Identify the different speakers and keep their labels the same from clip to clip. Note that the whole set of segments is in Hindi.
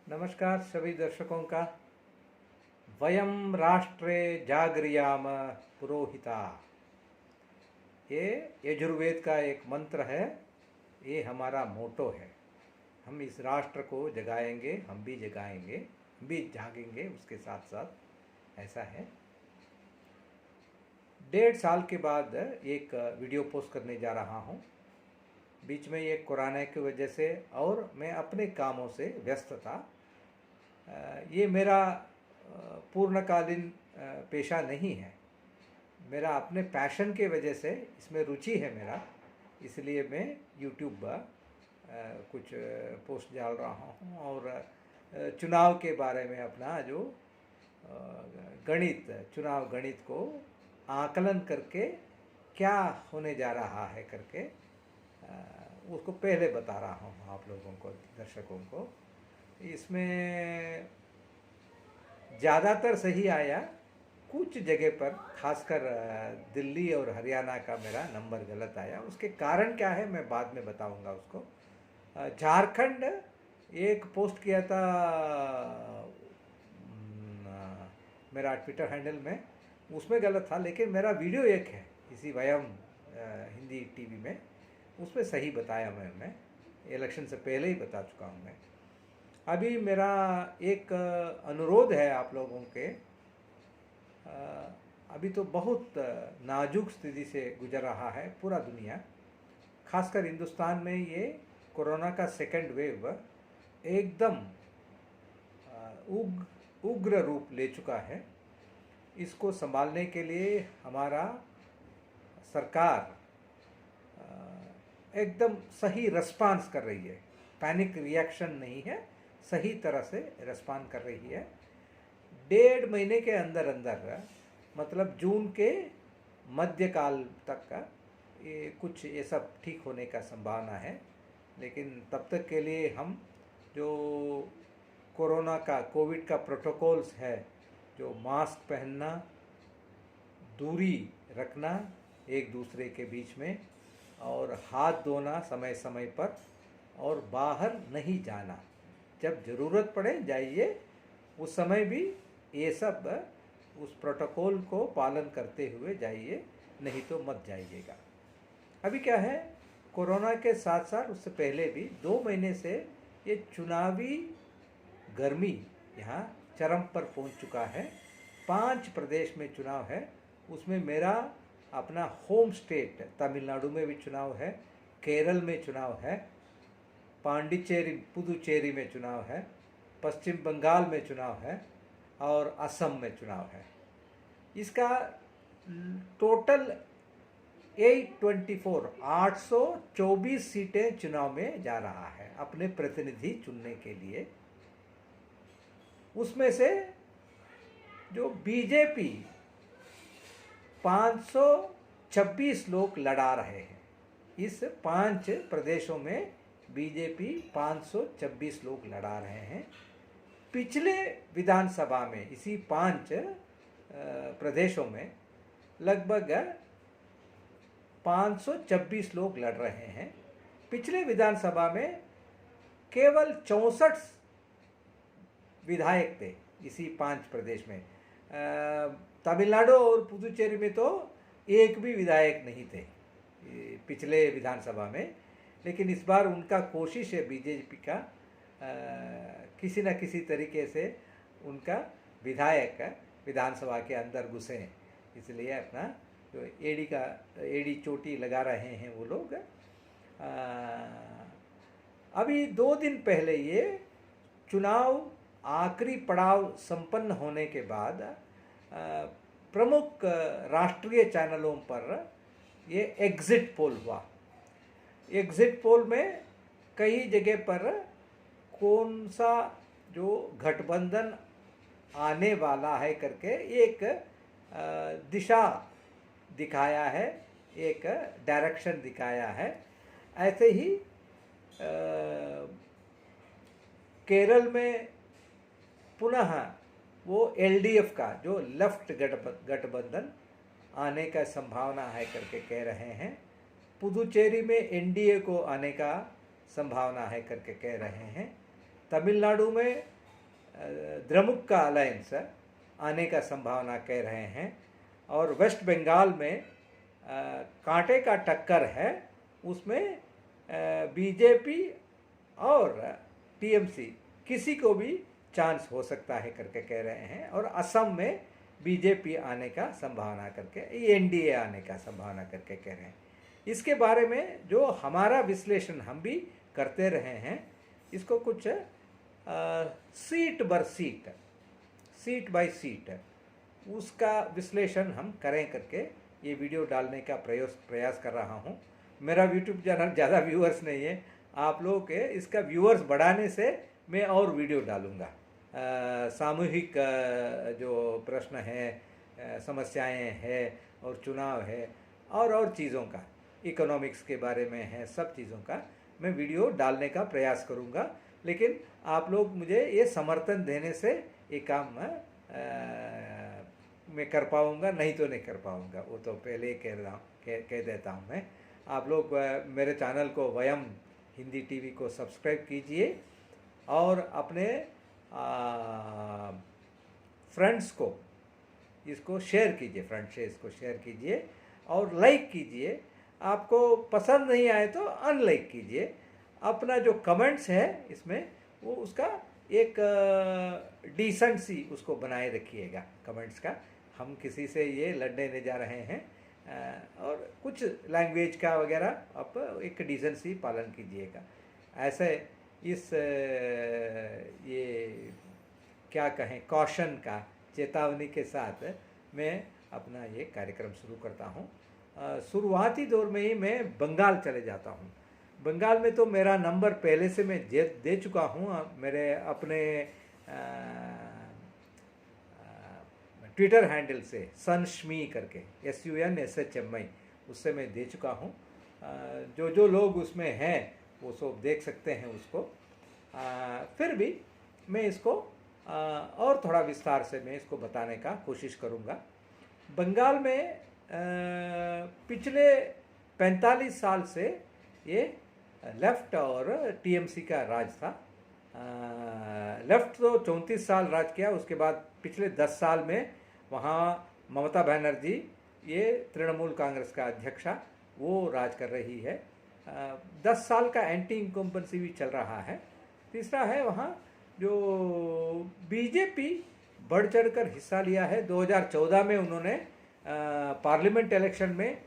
Speaker 1: नमस्कार सभी दर्शकों का। वयम राष्ट्रे जागरियाम पुरोहिता, ये यजुर्वेद का एक मंत्र है। ये हमारा मोटो है। हम इस राष्ट्र को जगाएंगे, हम भी जगाएंगे, हम भी जागेंगे उसके साथ साथ। ऐसा है। 1.5 साल के बाद एक वीडियो पोस्ट करने जा रहा हूँ। बीच में ये कोरोना की वजह से और मैं अपने कामों से व्यस्त था। ये मेरा पूर्णकालीन पेशा नहीं है। मेरा अपने पैशन के वजह से इसमें रुचि है मेरा, इसलिए मैं यूट्यूब कुछ पोस्ट डाल रहा हूँ और चुनाव के बारे में अपना जो चुनाव गणित को आकलन करके क्या होने जा रहा है करके उसको पहले बता रहा हूँ आप लोगों को, दर्शकों को। इसमें ज़्यादातर सही आया, कुछ जगह पर खासकर दिल्ली और हरियाणा का मेरा नंबर गलत आया। उसके कारण क्या है मैं बाद में बताऊंगा उसको। झारखंड एक पोस्ट किया था मेरा ट्विटर हैंडल में, उसमें गलत था, लेकिन मेरा वीडियो एक है इसी वयम हिंदी टीवी में, उसमें सही बताया। मैं इलेक्शन से पहले ही बता चुका हूँ। मैं अभी मेरा एक अनुरोध है आप लोगों के। अभी तो बहुत नाजुक स्थिति से गुजर रहा है पूरा दुनिया, खासकर हिंदुस्तान में ये कोरोना का सेकंड वेव एकदम उग्र रूप ले चुका है। इसको संभालने के लिए हमारा सरकार एकदम सही रिस्पांस कर रही है। पैनिक रिएक्शन नहीं है, सही तरह से रिस्पांस कर रही है। 1.5 महीने के अंदर अंदर, मतलब जून के मध्यकाल तक का ये कुछ ये सब ठीक होने का संभावना है। लेकिन तब तक के लिए हम जो कोविड का प्रोटोकॉल्स है, जो मास्क पहनना, दूरी रखना एक दूसरे के बीच में, और हाथ धोना समय समय पर, और बाहर नहीं जाना, जब ज़रूरत पड़े जाइए, उस समय भी ये सब उस प्रोटोकॉल को पालन करते हुए जाइए, नहीं तो मत जाइएगा। अभी क्या है, कोरोना के साथ साथ उससे पहले भी 2 महीने से ये चुनावी गर्मी यहाँ चरम पर पहुँच चुका है। 5 प्रदेश में चुनाव है, उसमें मेरा अपना होम स्टेट तमिलनाडु में भी चुनाव है, केरल में चुनाव है, पुदुचेरी में चुनाव है, पश्चिम बंगाल में चुनाव है और असम में चुनाव है। इसका टोटल 824 सीटें चुनाव में जा रहा है अपने प्रतिनिधि चुनने के लिए। उसमें से जो बीजेपी 526 लोग लड़ा रहे हैं। इस 5 प्रदेशों में बीजेपी 526 लोग लड़ा रहे हैं। पिछले विधानसभा में इसी 5 प्रदेशों में लगभग 526 लोग लड़ रहे हैं। पिछले विधानसभा में केवल 64 विधायक थे इसी 5 प्रदेश में। तमिलनाडु और पुदुचेरी में तो एक भी विधायक नहीं थे पिछले विधानसभा में। लेकिन इस बार उनका कोशिश है बीजेपी का किसी न किसी तरीके से उनका विधायक विधानसभा के अंदर घुसे, इसलिए अपना जो एड़ी चोटी लगा रहे हैं वो लोग। अभी 2 दिन पहले ये चुनाव आखिरी पड़ाव संपन्न होने के बाद प्रमुख राष्ट्रीय चैनलों पर ये एग्जिट पोल हुआ। एग्जिट पोल में कई जगह पर कौन सा जो गठबंधन आने वाला है करके एक दिशा दिखाया है, एक डायरेक्शन दिखाया है। ऐसे ही केरल में पुनः वो एलडीएफ का जो लेफ्ट गठबंधन आने का संभावना है करके कह रहे हैं। पुदुचेरी में एनडीए को आने का संभावना है करके कह रहे हैं। तमिलनाडु में द्रमुक का अलायंस आने का संभावना कह रहे हैं। और वेस्ट बंगाल में कांटे का टक्कर है, उसमें बीजेपी और टीएमसी किसी को भी चांस हो सकता है करके कह रहे हैं। और असम में बीजेपी आने का संभावना करके, एनडीए आने का संभावना करके कह रहे हैं। इसके बारे में जो हमारा विश्लेषण हम भी करते रहे हैं, इसको कुछ सीट बाय सीट उसका विश्लेषण हम करें करके ये वीडियो डालने का प्रयास कर रहा हूँ। मेरा यूट्यूब चैनल ज़्यादा व्यूअर्स नहीं है, आप लोगों के इसका व्यूअर्स बढ़ाने से मैं और वीडियो डालूँगा। सामूहिक जो प्रश्न है, समस्याएं हैं और चुनाव है और चीज़ों का, इकोनॉमिक्स के बारे में है, सब चीज़ों का मैं वीडियो डालने का प्रयास करूँगा। लेकिन आप लोग मुझे ये समर्थन देने से ये काम मैं कर पाऊँगा, नहीं तो नहीं कर पाऊँगा, वो तो पहले ही कह देता हूँ मैं। आप लोग मेरे चैनल को वयम हिंदी टीवी को सब्सक्राइब कीजिए और अपने फ्रेंड्स को इसको शेयर कीजिए, फ्रेंड से इसको शेयर कीजिए और लाइक कीजिए। आपको पसंद नहीं आए तो अनलाइक कीजिए। अपना जो कमेंट्स है इसमें वो उसका एक डिसेंट सी उसको बनाए रखिएगा कमेंट्स का। हम किसी से ये लड़ने नहीं जा रहे हैं और कुछ लैंग्वेज का वगैरह आप एक डिसेंसी पालन कीजिएगा। ऐसे इस ये क्या कहें, कॉशन का, चेतावनी के साथ मैं अपना ये कार्यक्रम शुरू करता हूँ। शुरुआती दौर में ही मैं बंगाल चले जाता हूँ। बंगाल में तो मेरा नंबर पहले से मैं दे चुका हूँ, मेरे अपने ट्विटर हैंडल से सनशमी करके SUNSHMI, उससे मैं दे चुका हूँ। जो लोग उसमें हैं वो सब देख सकते हैं उसको। फिर भी मैं इसको और थोड़ा विस्तार से मैं इसको बताने का कोशिश करूँगा। बंगाल में पिछले 45 साल से ये लेफ्ट और टीएमसी का राज था। लेफ्ट तो 34 साल राज किया, उसके बाद पिछले 10 साल में वहाँ ममता बनर्जी, ये तृणमूल कांग्रेस का अध्यक्षा, वो राज कर रही है। 10 साल का एंटी इनकम्बेंसी भी चल रहा है। तीसरा है वहाँ जो बीजेपी बढ़ चढ़ कर हिस्सा लिया है। 2014 में उन्होंने पार्लियामेंट इलेक्शन में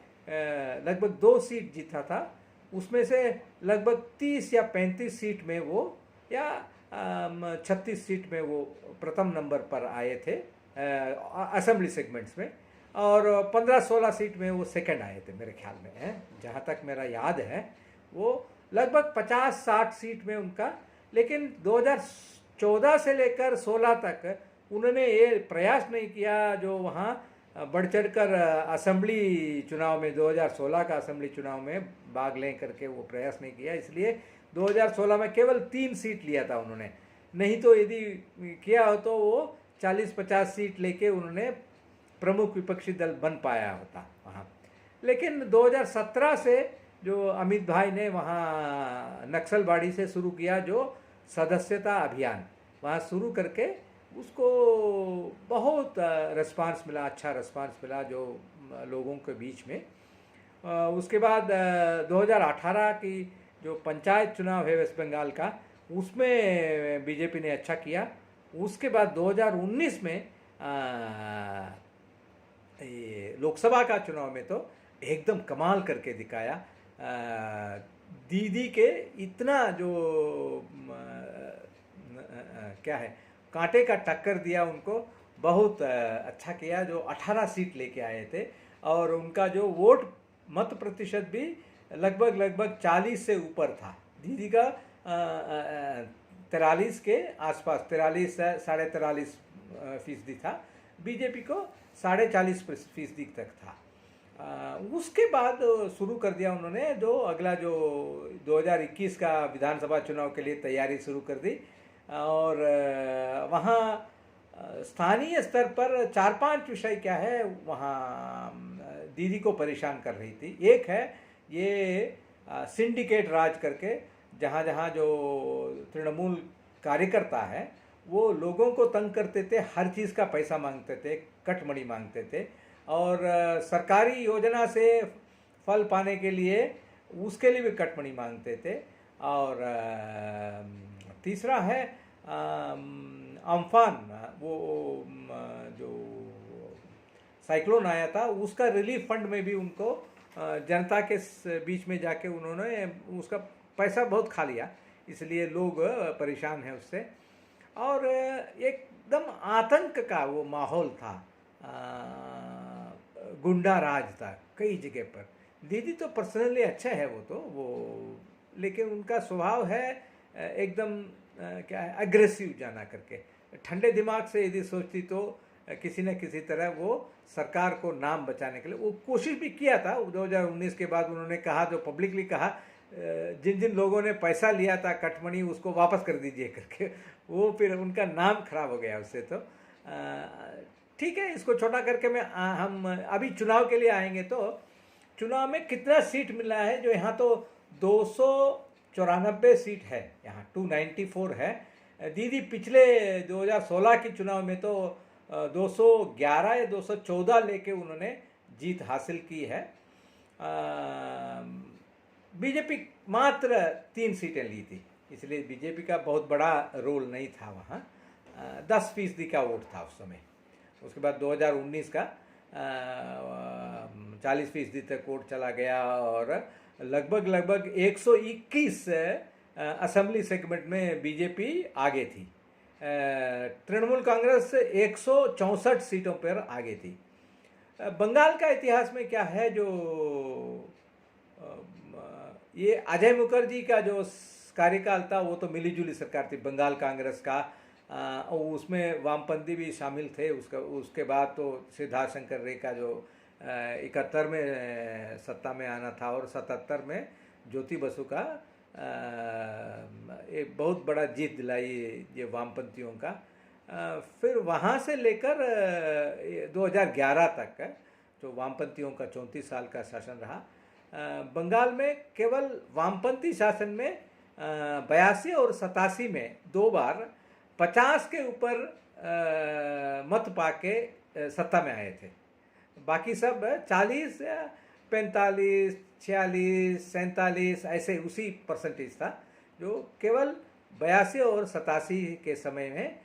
Speaker 1: लगभग 2 सीट जीता था, उसमें से लगभग 30 या 35 सीट में वो, या 36 सीट में वो प्रथम नंबर पर आए थे असेंबली सेगमेंट्स में, और 15-16 सीट में वो सेकंड आए थे मेरे ख्याल में है, जहाँ तक मेरा याद है। वो लगभग 50-60 सीट में उनका, लेकिन 2014 से लेकर 16 तक उन्होंने ये प्रयास नहीं किया जो वहाँ बढ़ चढ़ कर असेंबली चुनाव में, 2016 का असेंबली चुनाव में भाग लें करके वो प्रयास नहीं किया। इसलिए 2016 में केवल 3 सीट लिया था उन्होंने, नहीं तो यदि किया हो तो वो 40-50 सीट लेके उन्होंने प्रमुख विपक्षी दल बन पाया होता वहाँ। लेकिन 2017 से जो अमित भाई ने वहाँ नक्सलबाड़ी से शुरू किया जो सदस्यता अभियान, वहाँ शुरू करके उसको बहुत रिस्पांस मिला, अच्छा रिस्पांस मिला जो लोगों के बीच में। उसके बाद 2018 की जो पंचायत चुनाव है वेस्ट बंगाल का, उसमें बीजेपी ने अच्छा किया। उसके बाद 2019 में ये लोकसभा का चुनाव में तो एकदम कमाल करके दिखाया। दीदी के इतना जो क्या है, कांटे का टक्कर दिया उनको, बहुत अच्छा किया। जो 18 सीट लेके आए थे और उनका जो वोट मत प्रतिशत भी लगभग 40 से ऊपर था। दीदी का 43 के आसपास, 43 से 43.5% था, बीजेपी को 40.5% तक था। उसके बाद शुरू कर दिया उन्होंने जो अगला जो 2021 का विधानसभा चुनाव के लिए तैयारी शुरू कर दी। और वहाँ स्थानीय स्तर पर 4-5 विषय क्या है वहाँ दीदी को परेशान कर रही थी। एक है ये सिंडिकेट राज करके, जहाँ जहाँ जो तृणमूल कार्यकर्ता है वो लोगों को तंग करते थे, हर चीज़ का पैसा मांगते थे, कटमनी मांगते थे, और सरकारी योजना से फल पाने के लिए उसके लिए भी कटमनी मांगते थे। और तीसरा है अम्फान, वो जो साइक्लोन आया था, उसका रिलीफ फंड में भी उनको जनता के बीच में जाके उन्होंने उसका पैसा बहुत खा लिया, इसलिए लोग परेशान हैं उससे। और एकदम आतंक का वो माहौल था, गुंडा राज था कई जगह पर। दीदी तो पर्सनली अच्छा है वो, लेकिन उनका स्वभाव है एकदम क्या है, अग्रेसिव जाना करके। ठंडे दिमाग से यदि सोचती तो किसी न किसी तरह वो सरकार को नाम बचाने के लिए वो कोशिश भी किया था। 2019 के बाद उन्होंने कहा, जो पब्लिकली कहा, जिन जिन लोगों ने पैसा लिया था कटमनी उसको वापस कर दीजिए करके, वो फिर उनका नाम खराब हो गया उससे। तो ठीक है, इसको छोटा करके हम अभी चुनाव के लिए आएंगे। तो चुनाव में कितना सीट मिला है, जो यहाँ तो 294 सीट है, यहाँ 294 है। दीदी पिछले 2016 के चुनाव में तो 211 या 214 लेके उन्होंने जीत हासिल की है। बीजेपी मात्र 3 सीटें ली थी, इसलिए बीजेपी का बहुत बड़ा रोल नहीं था वहाँ। 10% का वोट था उस समय। उसके बाद 2019 का 40% तक वोट चला गया, और लगभग 121 असेंबली सेगमेंट में बीजेपी आगे थी। तृणमूल कांग्रेस 164 सीटों पर आगे थी। बंगाल का इतिहास में क्या है, जो ये अजय मुखर्जी का जो कार्यकाल था वो तो मिलीजुली सरकार थी बंगाल कांग्रेस का, और उसमें वामपंथी भी शामिल थे। उसके बाद तो सिद्धार्थ शंकर रे का जो 71 में सत्ता में आना था, और 77 में ज्योति बसु का एक बहुत बड़ा जीत दिलाई ये वामपंथियों का। फिर वहाँ से लेकर 2011 तक जो वामपंथियों का 34 साल का शासन रहा। बंगाल में केवल वामपंथी शासन में 82 और 87 में 2 बार 50 के ऊपर मत पाके सत्ता में आए थे। बाकी सब 40, 45, 46, 47 ऐसे उसी परसेंटेज था, जो केवल 82 और 87 के समय में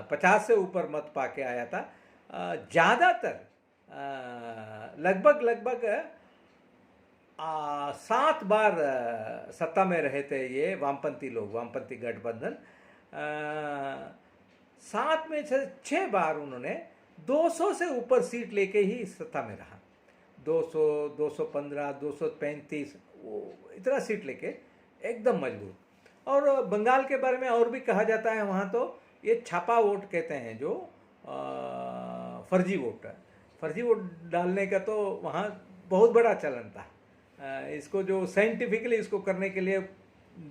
Speaker 1: 50 से ऊपर मत पाके आया था। ज़्यादातर लगभग 7 बार सत्ता में रहे थे ये वामपंथी लोग, वामपंथी गठबंधन। 7 में से 6 बार उन्होंने 200 से ऊपर सीट लेके ही सत्ता में रहा। 200, 215, 235 इतना सीट लेके एकदम मजबूत। और बंगाल के बारे में और भी कहा जाता है, वहाँ तो ये छापा वोट कहते हैं, जो फर्जी वोट है। फर्जी वोट डालने का तो वहाँ बहुत बड़ा चलन था। इसको जो साइंटिफिकली इसको करने के लिए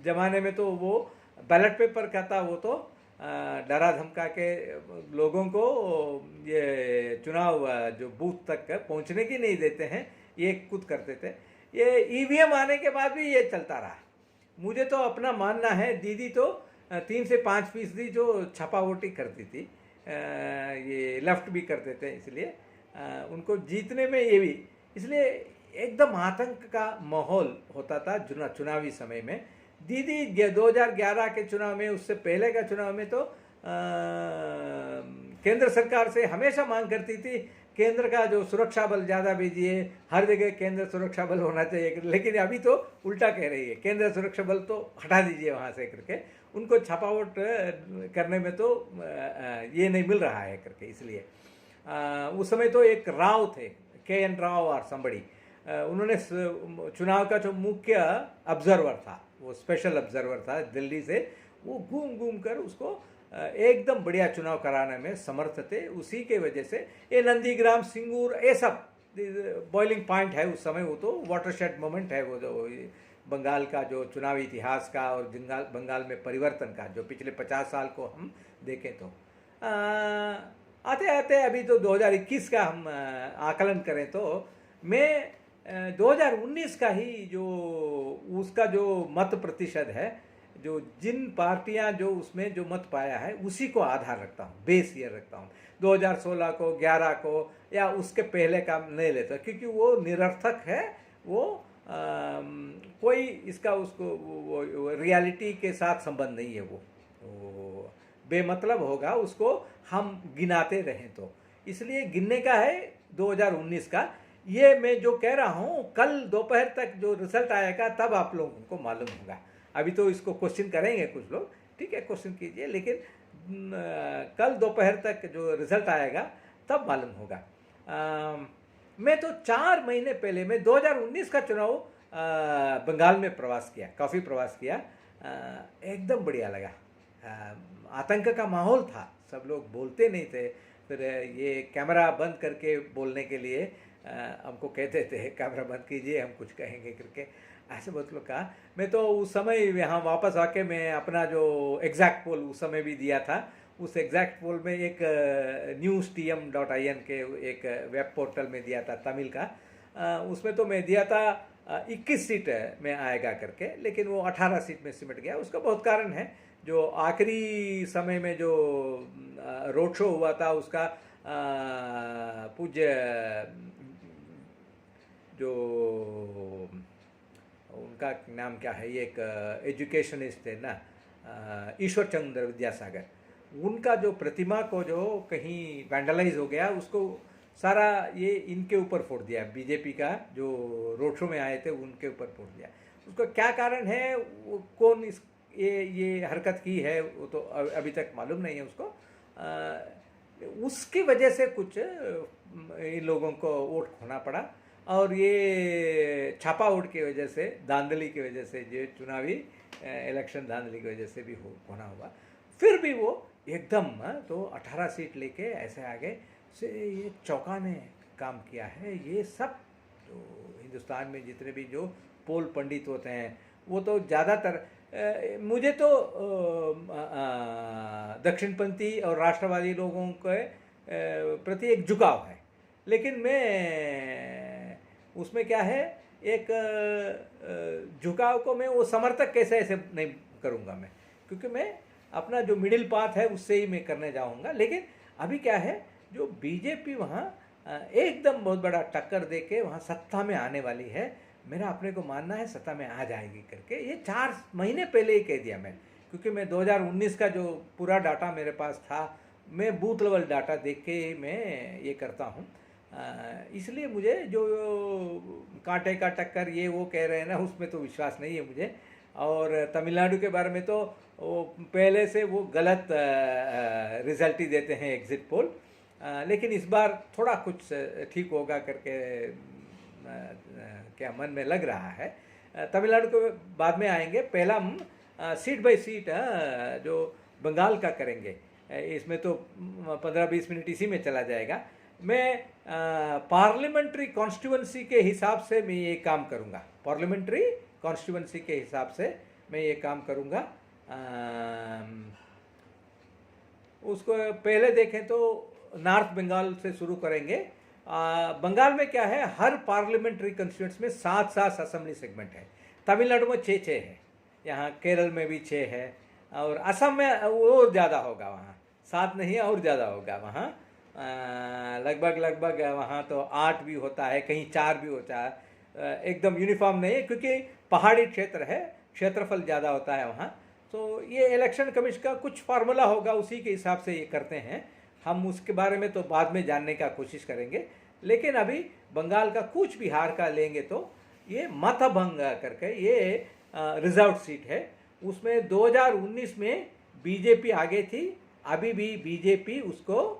Speaker 1: ज़माने में तो वो बैलेट पेपर का था, वो तो डरा धमका के लोगों को ये चुनाव जो बूथ तक पहुंचने की नहीं देते हैं, ये कुछ करते थे। ये ईवीएम आने के बाद भी ये चलता रहा। मुझे तो अपना मानना है, दीदी तो 3 से 5% जो छापा वोटी करती थी, ये लेफ्ट भी करते थे, इसलिए उनको जीतने में ये भी, इसलिए एकदम आतंक का माहौल होता था चुनावी समय में। दीदी 2011 के चुनाव में, उससे पहले का चुनाव में तो केंद्र सरकार से हमेशा मांग करती थी, केंद्र का जो सुरक्षा बल ज़्यादा भेजिए, हर जगह केंद्र सुरक्षा बल होना चाहिए। लेकिन अभी तो उल्टा कह रही है, केंद्र सुरक्षा बल तो हटा दीजिए वहाँ से करके, उनको छापा वोट करने में तो ये नहीं मिल रहा है करके। इसलिए उस समय तो एक राव थे, KN राव और संबड़ी, उन्होंने चुनाव का जो मुख्य ऑब्जर्वर था, वो स्पेशल ऑब्जर्वर था दिल्ली से, वो घूम कर उसको एकदम बढ़िया चुनाव कराने में समर्थ थे। उसी के वजह से ये नंदीग्राम, सिंगूर, ये सब बॉइलिंग पॉइंट है उस समय, वो तो वाटरशेड मोमेंट है, वो जो बंगाल का जो चुनावी इतिहास का और बंगाल में परिवर्तन का, जो पिछले 50 साल को हम देखें तो आते आते अभी तो 2021 का हम आकलन करें तो मैं 2019 का ही जो उसका जो मत प्रतिशत है, जो जिन पार्टियां जो उसमें जो मत पाया है उसी को आधार रखता हूँ, बेस ईयर रखता हूँ। 2016 को, 11 को या उसके पहले का नहीं लेता, क्योंकि वो निरर्थक है। वो कोई इसका उसको रियलिटी के साथ संबंध नहीं है। वो बेमतलब होगा, उसको हम गिनाते रहें तो। इसलिए गिनने का है 2019 का। ये मैं जो कह रहा हूँ, कल दोपहर तक जो रिजल्ट आएगा तब आप लोगों को मालूम होगा। अभी तो इसको क्वेश्चन करेंगे कुछ लोग, ठीक है, क्वेश्चन कीजिए, लेकिन कल दोपहर तक जो रिजल्ट आएगा तब मालूम होगा। मैं तो 4 महीने पहले, मैं 2019 का चुनाव बंगाल में प्रवास किया, काफ़ी प्रवास किया। एकदम बढ़िया लगा। आतंक का माहौल था, सब लोग बोलते नहीं थे। फिर ये कैमरा बंद करके बोलने के लिए हमको कहते थे, कैमरा बंद कीजिए, हम कुछ कहेंगे करके, ऐसे बहुत लोग कहा। मैं तो उस समय यहाँ वापस आके मैं अपना जो एग्जैक्ट पोल उस समय भी दिया था, उस एग्जैक्ट पोल में एक newstm.in के एक वेब पोर्टल में दिया था, तमिल का। उसमें तो मैं दिया था 21 सीट में आएगा करके, लेकिन वो 18 सीट में सिमट गया। उसका बहुत कारण है, जो आखिरी समय में जो रोड शो हुआ था उसका पूज्य जो उनका नाम क्या है, ये एक एजुकेशनिस्ट है ना, ईश्वर चंद्र विद्यासागर, उनका जो प्रतिमा को जो कहीं वैंडलाइज हो गया, उसको सारा ये इनके ऊपर फोड़ दिया। बीजेपी का जो रोड शो में आए थे उनके ऊपर फोड़ दिया। उसका क्या कारण है, वो कौन ये हरकत की है, वो तो अभी तक मालूम नहीं है उसको। उसकी वजह से कुछ इन लोगों को वोट खोना पड़ा, और ये छापा वोट की वजह से, धांधली की वजह से, जो चुनावी इलेक्शन धांधली की वजह से भी होना हुआ। फिर भी वो एकदम तो 18 सीट लेके ऐसे आगे से ये चौंकाने काम किया है। ये सब जो हिंदुस्तान में जितने भी जो पोल पंडित होते हैं, वो तो ज़्यादातर, मुझे तो दक्षिणपंथी और राष्ट्रवादी लोगों के प्रति एक झुकाव है, लेकिन मैं उसमें क्या है, एक झुकाव को मैं वो समर्थक कैसे ऐसे नहीं करूँगा मैं, क्योंकि मैं अपना जो मिडिल पाथ है उससे ही मैं करने जाऊँगा। लेकिन अभी क्या है, जो बीजेपी वहाँ एकदम बहुत बड़ा टक्कर दे के वहाँ सत्ता में आने वाली है। मेरा अपने को मानना है सत्ता में आ जाएगी करके, ये 4 महीने पहले ही कह दिया मैं, क्योंकि मैं 2019 का जो पूरा डाटा मेरे पास था, मैं बूथ लेवल डाटा देख के मैं ये करता हूँ। इसलिए मुझे जो कांटे का टक्कर ये वो कह रहे हैं ना, उसमें तो विश्वास नहीं है मुझे। और तमिलनाडु के बारे में तो वो पहले से वो गलत रिजल्ट ही देते हैं एग्जिट पोल, लेकिन इस बार थोड़ा कुछ ठीक होगा करके क्या मन में लग रहा है। तमिलनाडु को बाद में आएंगे, पहला हम सीट बाय सीट जो बंगाल का करेंगे। इसमें तो 15-20 मिनट इसी में चला जाएगा। मैं पार्लियामेंट्री कॉन्स्टिट्यूंसी के हिसाब से मैं ये काम करूँगा, पार्लियामेंट्री कॉन्स्टिट्यूंसी के हिसाब से मैं ये काम करूँगा। उसको पहले देखें तो नॉर्थ बंगाल से शुरू करेंगे। बंगाल में क्या है, हर पार्लियामेंट्री कॉन्स्टिट्यूंसी में 7 असेंबली सेगमेंट है। तमिलनाडु में 6 है, यहाँ केरल में भी 6 है, और असम में और ज़्यादा होगा, वहाँ 7 नहीं और ज़्यादा होगा। वहाँ लगभग वहाँ तो 8 भी होता है, कहीं 4 भी होता है। एकदम यूनिफॉर्म नहीं है, क्योंकि पहाड़ी क्षेत्र है, क्षेत्रफल ज़्यादा होता है वहाँ। तो ये इलेक्शन कमीशन का कुछ फार्मूला होगा, उसी के हिसाब से ये करते हैं। हम उसके बारे में तो बाद में जानने का कोशिश करेंगे। लेकिन अभी बंगाल का कूच बिहार का लेंगे तो ये मतभंग करके ये रिजर्व सीट है। उसमें 2019 में बीजेपी आगे थी, अभी भी बीजेपी उसको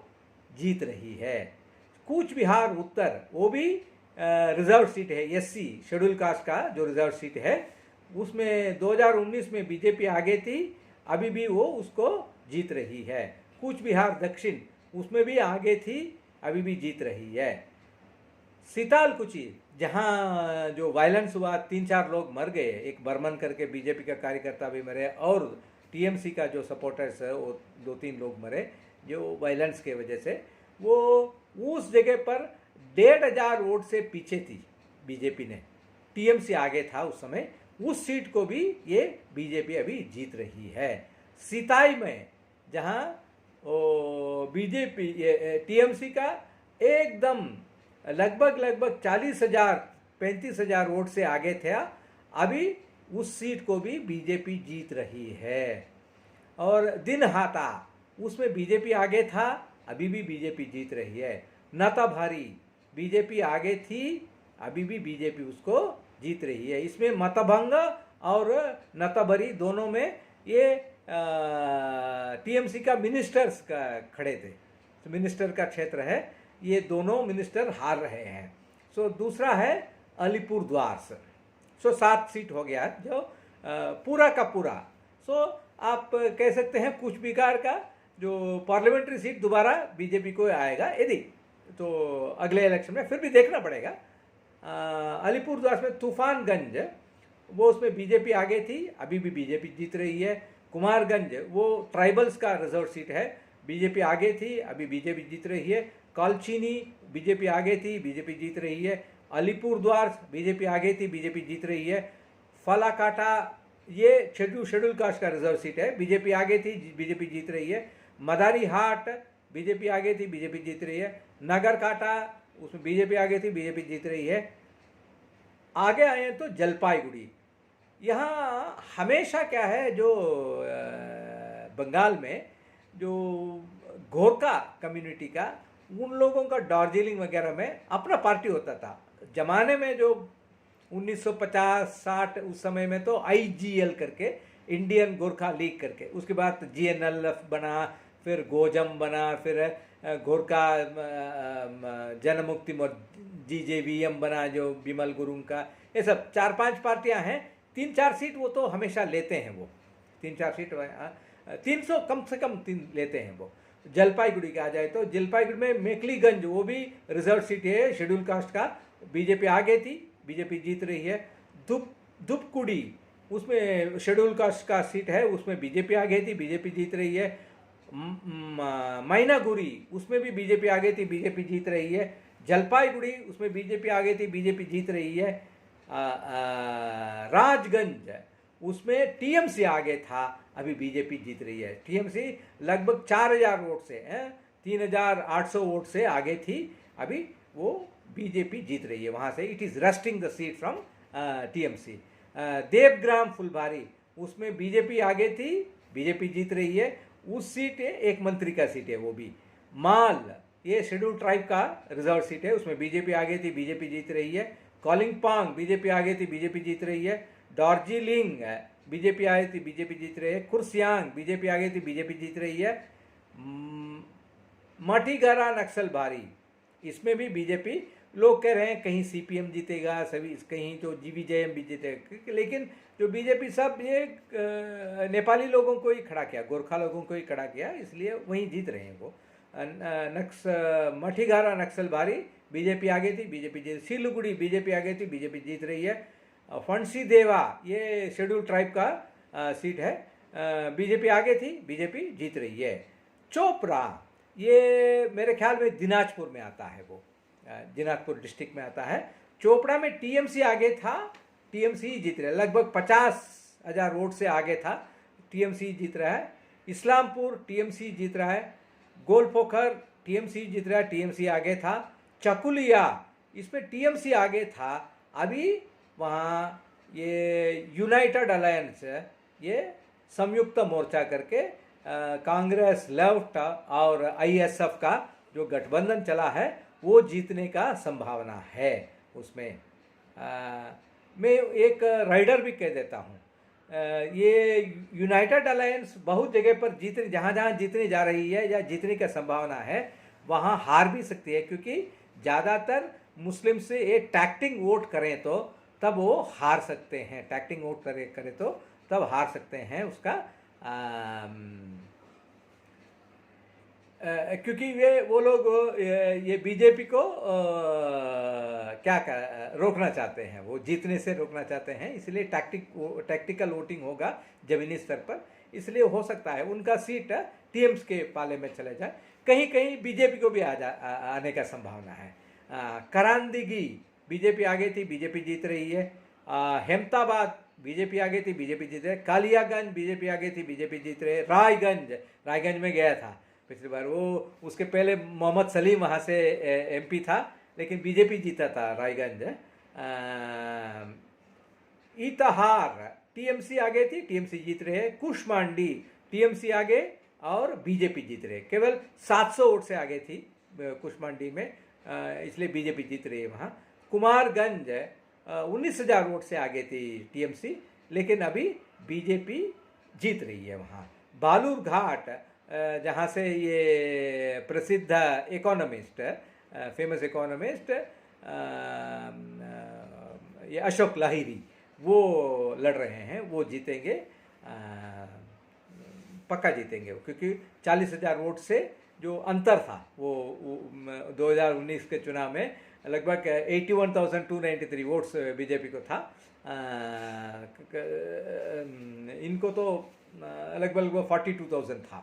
Speaker 1: जीत रही है। कूच बिहार उत्तर वो भी रिजर्व सीट है, एससी शेड्यूल कास्ट का जो रिजर्व सीट है, उसमें 2019 में बीजेपी आगे थी, अभी भी वो उसको जीत रही है। कूच बिहार दक्षिण उसमें भी आगे थी, अभी भी जीत रही है। सीतालकुची जहाँ जो वायलेंस हुआ, 3-4 लोग मर गए, एक बर्मन करके बीजेपी का कार्यकर्ता भी मरे, और टीएमसी का जो सपोर्टर्स है वो 2-3 लोग मरे जो वायलेंस के वजह से। वो उस जगह पर 1,500 वोट से पीछे थी बीजेपी ने, टीएमसी आगे था उस समय, उस सीट को भी ये बीजेपी अभी जीत रही है। सिताई में जहाँ बीजेपी टीएमसी का एकदम लगभग 40,000 35,000 वोट से आगे थे, अभी उस सीट को भी बीजेपी जीत रही है। और दिनहाटा उसमें बीजेपी आगे था, अभी भी बीजेपी जीत रही है। नताभारी बीजेपी आगे थी, अभी भी बीजेपी उसको जीत रही है। इसमें मतभंग और नताभरी दोनों में ये टीएमसी का मिनिस्टर्स का खड़े थे, तो मिनिस्टर का क्षेत्र है, ये दोनों मिनिस्टर हार रहे हैं। सो दूसरा है अलीपुर द्वार। सो 7 सीट हो गया जो पूरा का पूरा। सो आप कह सकते हैं कुछ बिहार का जो पार्लियामेंट्री सीट दोबारा बीजेपी को आएगा, यदि तो अगले इलेक्शन में फिर भी देखना पड़ेगा। अलीपुर द्वार में तूफानगंज वो उसमें बीजेपी आगे थी, अभी भी बीजेपी जीत रही है। कुमारगंज वो ट्राइबल्स का रिजर्व सीट है, बीजेपी आगे थी, अभी बीजेपी जीत रही है। कालचीनी बीजेपी आगे थी, बीजेपी जीत रही है। अलीपुर द्वार बीजेपी आगे थी, बीजेपी जीत रही है। फलाकाटा ये शेड्यूल कास्ट का रिजर्व सीट है, बीजेपी आगे थी, बीजेपी जीत रही है। मदारी हाट बीजेपी आगे थी, बीजेपी जीत रही है। नगर काटा उसमें बीजेपी आगे थी, बीजेपी जीत रही है। आगे आए तो जलपाईगुड़ी, यहाँ हमेशा क्या है जो बंगाल में जो गोरखा कम्युनिटी का, उन लोगों का दार्जिलिंग वगैरह में अपना पार्टी होता था जमाने में, जो 1950-60 उस समय में तो IGL करके, इंडियन गोरखा लीग करके, उसके बाद GNLF बना, फिर गोजम बना, फिर गोरखा जनमुक्ति GJVM बना जो बिमल गुरुंग का, ये सब 4-5 पार्टियां हैं। 3-4 सीट वो तो हमेशा लेते हैं, वो 3-4 सीट 300 कम से कम 3 लेते हैं वो। जलपाईगुड़ी का आ जाए तो जलपाईगुड़ी में मेखलीगंज वो भी रिजर्व सीट है, शेड्यूल कास्ट का, बीजेपी आगे थी, बीजेपी जीत रही है। धूपकुड़ी उसमें शेड्यूल कास्ट का सीट है, उसमें बीजेपी आगे थी, बीजेपी जीत रही है। मैनागुड़ी उसमें भी बीजेपी आगे थी, बीजेपी जीत रही है। जलपाईगुड़ी उसमें बीजेपी आगे थी, बीजेपी जीत रही है। राजगंज उसमें टीएमसी आगे था, अभी बीजेपी जीत रही है। टीएमसी लगभग 4,000 वोट से 3,800 वोट से आगे थी, अभी वो बीजेपी जीत रही है वहाँ से। It is wresting the seat from TMC. Deogram Phulbari उसमें बीजेपी आगे थी, बीजेपी जीत रही है। उस सीट एक मंत्री का सीट है वो भी। माल ये शेड्यूल ट्राइब का रिजर्व सीट है, उसमें बीजेपी आगे थी, बीजेपी जीत रही है। कॉलिंगपांग बीजेपी आगे थी, बीजेपी जीत रही है। दार्जिलिंग बीजेपी आगे थी, बीजेपी जीत रही है। कुर्सियांग बीजेपी आगे थी, बीजेपी जीत रही है। मटीगरा नक्सलबारी इसमें भी बीजेपी, लोग कह रहे हैं कहीं CPM जीतेगा, सभी कहीं तो GVJM भी जीतेगा, लेकिन जो बीजेपी सब ये नेपाली लोगों को ही खड़ा किया, गोरखा लोगों को ही खड़ा किया, इसलिए वहीं जीत रहे हैं वो। मठीगारा नक्सलबारी बीजेपी आगे थी, बीजेपी जीत। सिलीगुड़ी बीजेपी आगे थी, बीजेपी जीत रही है। फंसी देवा ये शेड्यूल ट्राइब का सीट है, बीजेपी आगे थी, बीजेपी जीत रही है। चोपड़ा ये मेरे ख्याल में दिनाजपुर में आता है, वो दिनाजपुर डिस्ट्रिक्ट में आता है। चोपड़ा में टीएमसी आगे था, टीएमसी जीत रहा है, लगभग 50,000 वोट से आगे था, टीएमसी जीत रहा है। इस्लामपुर टीएमसी जीत रहा है। गोलपोखर टीएमसी जीत रहा है, टीएमसी आगे था। चकुलिया इसमें टीएमसी आगे था, अभी वहाँ ये यूनाइटेड अलायंस, ये संयुक्त मोर्चा करके कांग्रेस, लेफ्ट और ISF का जो गठबंधन चला है वो जीतने का संभावना है उसमें। मैं एक राइडर भी कह देता हूँ, ये यूनाइटेड अलायंस बहुत जगह पर जीतने, जहाँ जहाँ जीतने जा रही है या जीतने का संभावना है वहाँ हार भी सकती है, क्योंकि ज़्यादातर मुस्लिम से एक टैक्टिंग वोट करें तो तब वो हार सकते हैं, टैक्टिंग वोट करें तो तब हार सकते हैं उसका, क्योंकि वो लोग ये बीजेपी को क्या रोकना चाहते हैं, वो जीतने से रोकना चाहते हैं, इसलिए टैक्टिकल वोटिंग होगा ज़मीनी स्तर पर, इसलिए हो सकता है उनका सीट टीएम्स के पाले में चले जाए। कहीं कहीं बीजेपी को भी आने का संभावना है। करांदीगी बीजेपी आगे थी, बीजेपी जीत रही है। हेमताबाद बीजेपी आगे थी, बीजेपी जीत रहे। कालियागंज बीजेपी आगे थी, बीजेपी जीत रहे। रायगंज में गया था पिछली बार, वो उसके पहले मोहम्मद सलीम वहाँ से एमपी था, लेकिन बीजेपी जीता था रायगंज। इतहार टीएमसी आगे थी, टीएमसी जीत रहे। कुशमांडी टीएमसी आगे और बीजेपी जीत रहे। केवल 700 वोट से आगे थी कुशमांडी में, इसलिए बीजेपी जीत रही है वहाँ। कुमारगंज 19,000 वोट से आगे थी टीएमसी, लेकिन अभी बीजेपी जीत रही है वहाँ। बालूरघाट जहाँ से ये प्रसिद्ध इकोनॉमिस्ट, फेमस इकोनॉमिस्ट ये अशोक लाहिरी, वो लड़ रहे हैं, वो जीतेंगे, पक्का जीतेंगे वो, क्योंकि 40,000 वोट से जो अंतर था वो 2019 के चुनाव में लगभग 81,293 वोट्स बीजेपी को था। इनको तो लगभग 42,000 था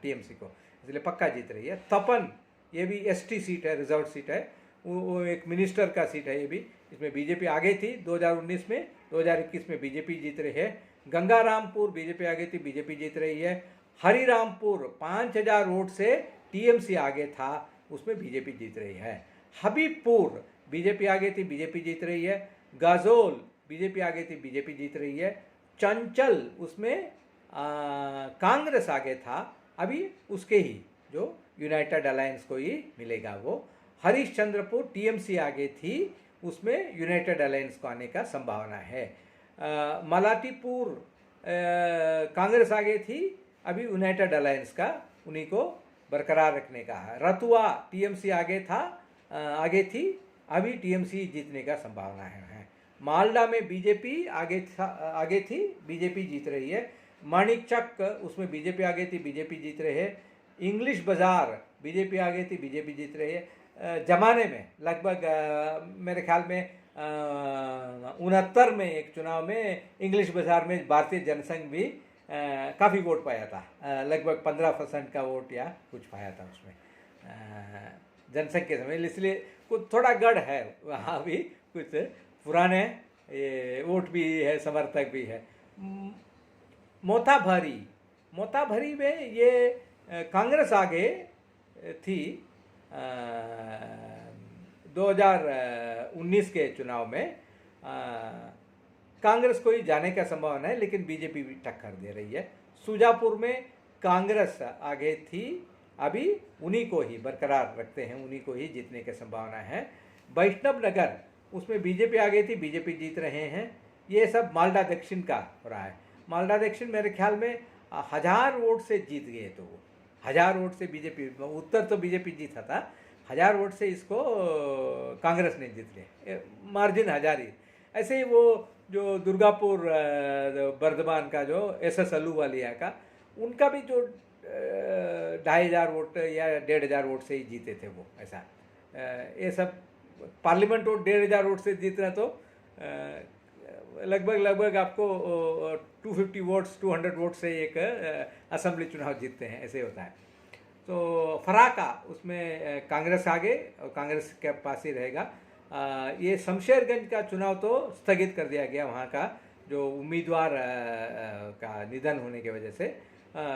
Speaker 1: टीएमसी को, इसलिए पक्का जीत रही है। तपन ये भी एसटी सीट है, रिजर्व सीट है, वो एक मिनिस्टर का सीट है ये भी, इसमें बीजेपी आगे थी 2019 में, 2021 में बीजेपी जीत रही है। गंगारामपुर बीजेपी आगे थी, बीजेपी जीत रही है। हरिरामपुर 5,000 वोट से टीएमसी आगे था, उसमें बीजेपी जीत रही है। हबीबपुर बीजेपी आगे थी, बीजेपी जीत रही है। गाजोल बीजेपी आगे थी, बीजेपी जीत रही है। चंचल उसमें कांग्रेस आगे था, अभी उसके ही जो यूनाइटेड अलायंस को ही मिलेगा वो। हरिश्चंद्रपुर टीएमसी आगे थी, उसमें यूनाइटेड अलायंस को आने का संभावना है। मलाटीपुर कांग्रेस आगे थी, अभी यूनाइटेड अलायंस का उन्हीं को बरकरार रखने का है। रतुआ टीएमसी आगे था, आगे थी, अभी टीएमसी जीतने का संभावना है। मालदा में बीजेपी आगे थी, बीजेपी जीत रही है। माणिकचक उसमें बीजेपी आगे थी, बीजेपी जीत रहे हैं। इंग्लिश बाजार बीजेपी आगे थी, बीजेपी जीत रही है। जमाने में लगभग मेरे ख्याल में 69 में एक चुनाव में इंग्लिश बाजार में भारतीय जनसंघ भी काफ़ी वोट पाया था, लगभग 15% का वोट या कुछ पाया था उसमें जनसंघ के समय, इसलिए कुछ थोड़ा गढ़ है वहाँ भी, कुछ पुराने ये वोट भी है, समर्थक भी है। मोथाभरी में ये कांग्रेस आगे थी 2019 के चुनाव में, कांग्रेस को ही जाने का संभावना है, लेकिन बीजेपी भी टक्कर दे रही है। सुजापुर में कांग्रेस आगे थी, अभी उन्हीं को ही बरकरार रखते हैं, उन्हीं को ही जीतने की संभावना है। वैष्णव नगर उसमें बीजेपी आगे थी, बीजेपी जीत रहे हैं। ये सब मालदा दक्षिण का हो रहा है। मालदा दक्षिण मेरे ख्याल में 1000 वोट से जीत गए, तो वो 1000 वोट से बीजेपी, उत्तर तो बीजेपी जीता था, 1000 वोट से इसको कांग्रेस ने जीत लिया, मार्जिन 1000 ही। ऐसे ही वो जो दुर्गापुर बर्धमान का जो एसएस अहलूवालिया का, उनका भी जो 2500 वोट या 1500 वोट से ही जीते थे वो, ऐसा ये सब पार्लियामेंट वोट 1500 वोट से जीतना, तो लगभग आपको 250 वोट्स 200 वोट से एक असेंबली चुनाव जीतते हैं, ऐसे होता है। तो फराका उसमें कांग्रेस आगे, और कांग्रेस के पास ही रहेगा। ये शमशेरगंज का चुनाव तो स्थगित कर दिया गया, वहाँ का जो उम्मीदवार का निधन होने की वजह से।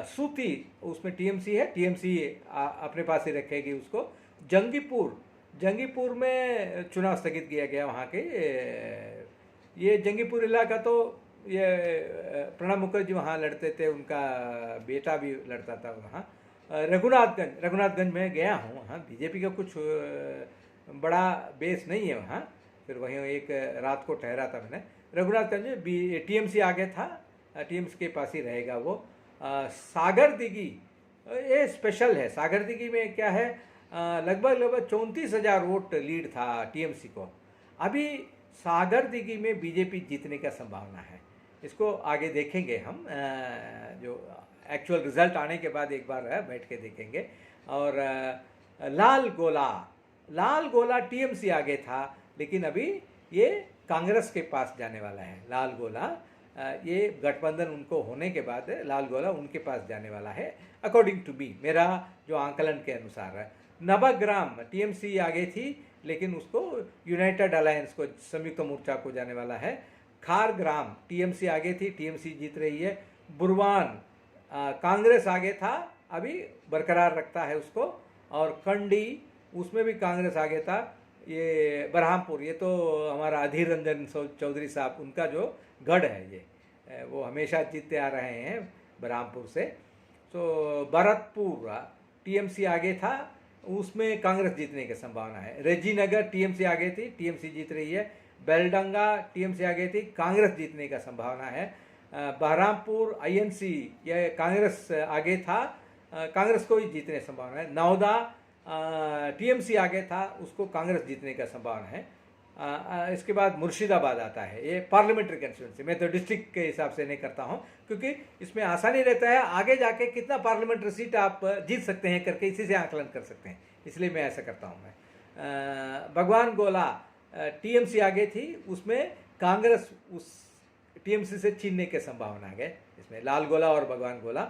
Speaker 1: सूती उसमें टीएमसी है, टीएमसी अपने पास ही रखेगी उसको। जंगीपुर में चुनाव स्थगित किया गया वहाँ के। ये जंगीपुर इलाका तो ये प्रणब मुखर्जी वहाँ लड़ते थे, उनका बेटा भी लड़ता था वहाँ। रघुनाथगंज में गया हूँ, वहाँ बीजेपी का कुछ बड़ा बेस नहीं है वहाँ, फिर वहीं एक रात को ठहरा था मैंने। रघुनाथगंज में टीएमसी आगे था, टीएमसी के पास ही रहेगा वो। सागर दिघी ये स्पेशल है। सागर दिघी में क्या है, लगभग 34,000 वोट लीड था टीएमसी को। अभी सागर दिघी में बीजेपी जीतने का संभावना है, इसको आगे देखेंगे हम, जो एक्चुअल रिजल्ट आने के बाद एक बार बैठ के देखेंगे। और लाल गोला टीएमसी आगे था, लेकिन अभी ये कांग्रेस के पास जाने वाला है। लाल गोला ये गठबंधन उनको होने के बाद लाल गोला उनके पास जाने वाला है, अकॉर्डिंग टू मी, मेरा जो आंकलन के अनुसार है। नवग्राम टीएमसी आगे थी, लेकिन उसको यूनाइटेड अलायंस को, संयुक्त मोर्चा को जाने वाला है। खारग्राम टीएमसी आगे थी, टीएमसी जीत रही है। बुरवान कांग्रेस आगे था, अभी बरकरार रखता है उसको। और कंडी उसमें भी कांग्रेस आगे था। ये बरहामपुर, ये तो हमारा अधीर रंजन चौधरी साहब, उनका जो गढ़ है ये, वो हमेशा जीतते आ रहे हैं बरहामपुर से। तो भरतपुर टीएमसी आगे था, उसमें कांग्रेस जीतने की संभावना है। रेजीनगर टीएमसी आगे थी, टीएमसी जीत रही है। बेलडंगा टीएमसी आगे थी, कांग्रेस जीतने का संभावना है। बहरामपुर आईएनसी, यह कांग्रेस आगे था, कांग्रेस को ही जीतने की संभावना है। नौदा टीएमसी आगे था, उसको कांग्रेस जीतने का संभावना है। इसके बाद मुर्शिदाबाद आता है, ये पार्लियामेंट्री कंस्टिट्यूंसी। मैं तो डिस्ट्रिक्ट के हिसाब से नहीं करता हूँ, क्योंकि इसमें आसानी रहता है आगे जाके कितना पार्लियामेंट्री सीट आप जीत सकते हैं करके इसी से आकलन कर सकते हैं, इसलिए मैं ऐसा करता हूँ। मैं भगवान गोला टीएमसी आगे थी, उसमें कांग्रेस उस टीएमसी से छीनने की संभावना है इसमें, लाल गोला और भगवान गोला।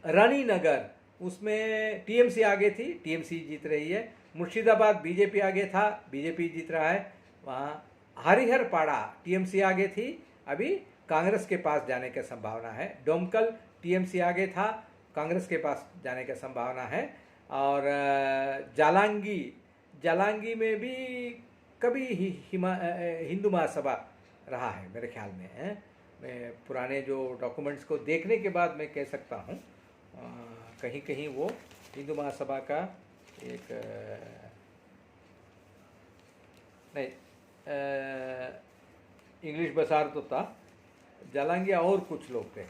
Speaker 1: रानीनगर उसमें टीएमसी आगे थी, टीएमसी जीत रही है। मुर्शिदाबाद बीजेपी आगे था, बीजेपी जीत रहा है वहाँ। हरिहरपाड़ा टीएमसी आगे थी, अभी कांग्रेस के पास जाने की संभावना है। डोमकल टीएमसी आगे था, कांग्रेस के पास जाने की संभावना है। और जालांगी में भी कभी हिंदू महासभा रहा है मेरे ख्याल में है। मैं पुराने जो डॉक्यूमेंट्स को देखने के बाद मैं कह सकता हूँ, कहीं कहीं वो हिंदू महासभा का एक नहीं, इंग्लिश बसार तो था, जालांगी और कुछ लोग थे,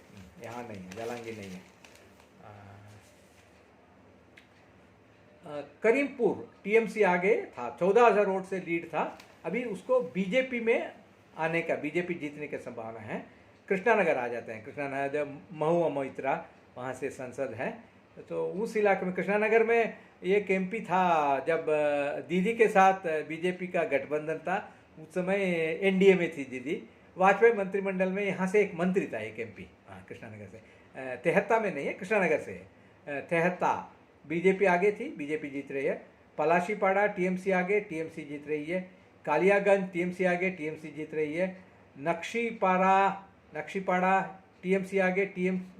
Speaker 1: यहाँ नहीं है, जालांगी नहीं है। करीमपुर टीएमसी आगे था, 14,000 वोट से लीड था, अभी उसको बीजेपी में आने का, बीजेपी जीतने की संभावना है। कृष्णानगर आ जाते हैं, कृष्णानगर महुआ मोइत्रा वहाँ से संसद है, तो उस इलाके में कृष्णानगर में एक एमपी था जब दीदी के साथ बीजेपी का गठबंधन था, उस समय एनडीए में थी दीदी, वाजपेयी मंत्रिमंडल में यहाँ से एक मंत्री था, एक एमपी, हाँ कृष्णानगर से, तेहत्ता में नहीं है, कृष्णानगर से है, तेहत्ता बीजेपी आगे थी, बीजेपी जीत रही है। पलाशीपाड़ा टीएमसी आगे, टीएमसी जीत रही है। कालियागंज टीएमसी आगे, टीएमसी जीत रही है। नक्शीपाड़ा टीएमसी आगे,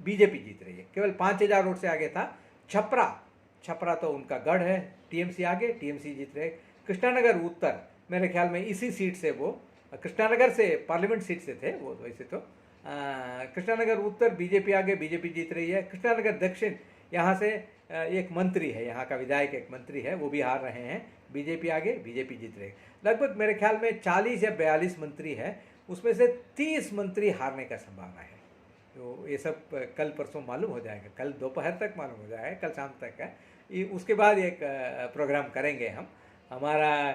Speaker 1: बीजेपी जीत रही है, केवल 5,000 वोट से आगे था। छपरा तो उनका गढ़ है, टीएमसी आगे, टीएमसी जीत रहे। कृष्णानगर उत्तर, मेरे ख्याल में इसी सीट से वो, कृष्णानगर से पार्लियामेंट सीट से थे वो, वैसे तो कृष्णानगर उत्तर बीजेपी आगे, बीजेपी जीत रही है। कृष्णानगर दक्षिण, यहाँ से एक मंत्री है, यहाँ का विधायक एक मंत्री है, वो भी हार रहे हैं, बीजेपी आगे, बीजेपी जीत रहे। लगभग मेरे ख्याल में 40 या 42 मंत्री है, उसमें से 30 मंत्री हारने का संभावना है। तो ये सब कल परसों मालूम हो जाएगा, कल दोपहर तक मालूम हो जाएगा, कल शाम तक है। उसके बाद एक प्रोग्राम करेंगे हम, हमारा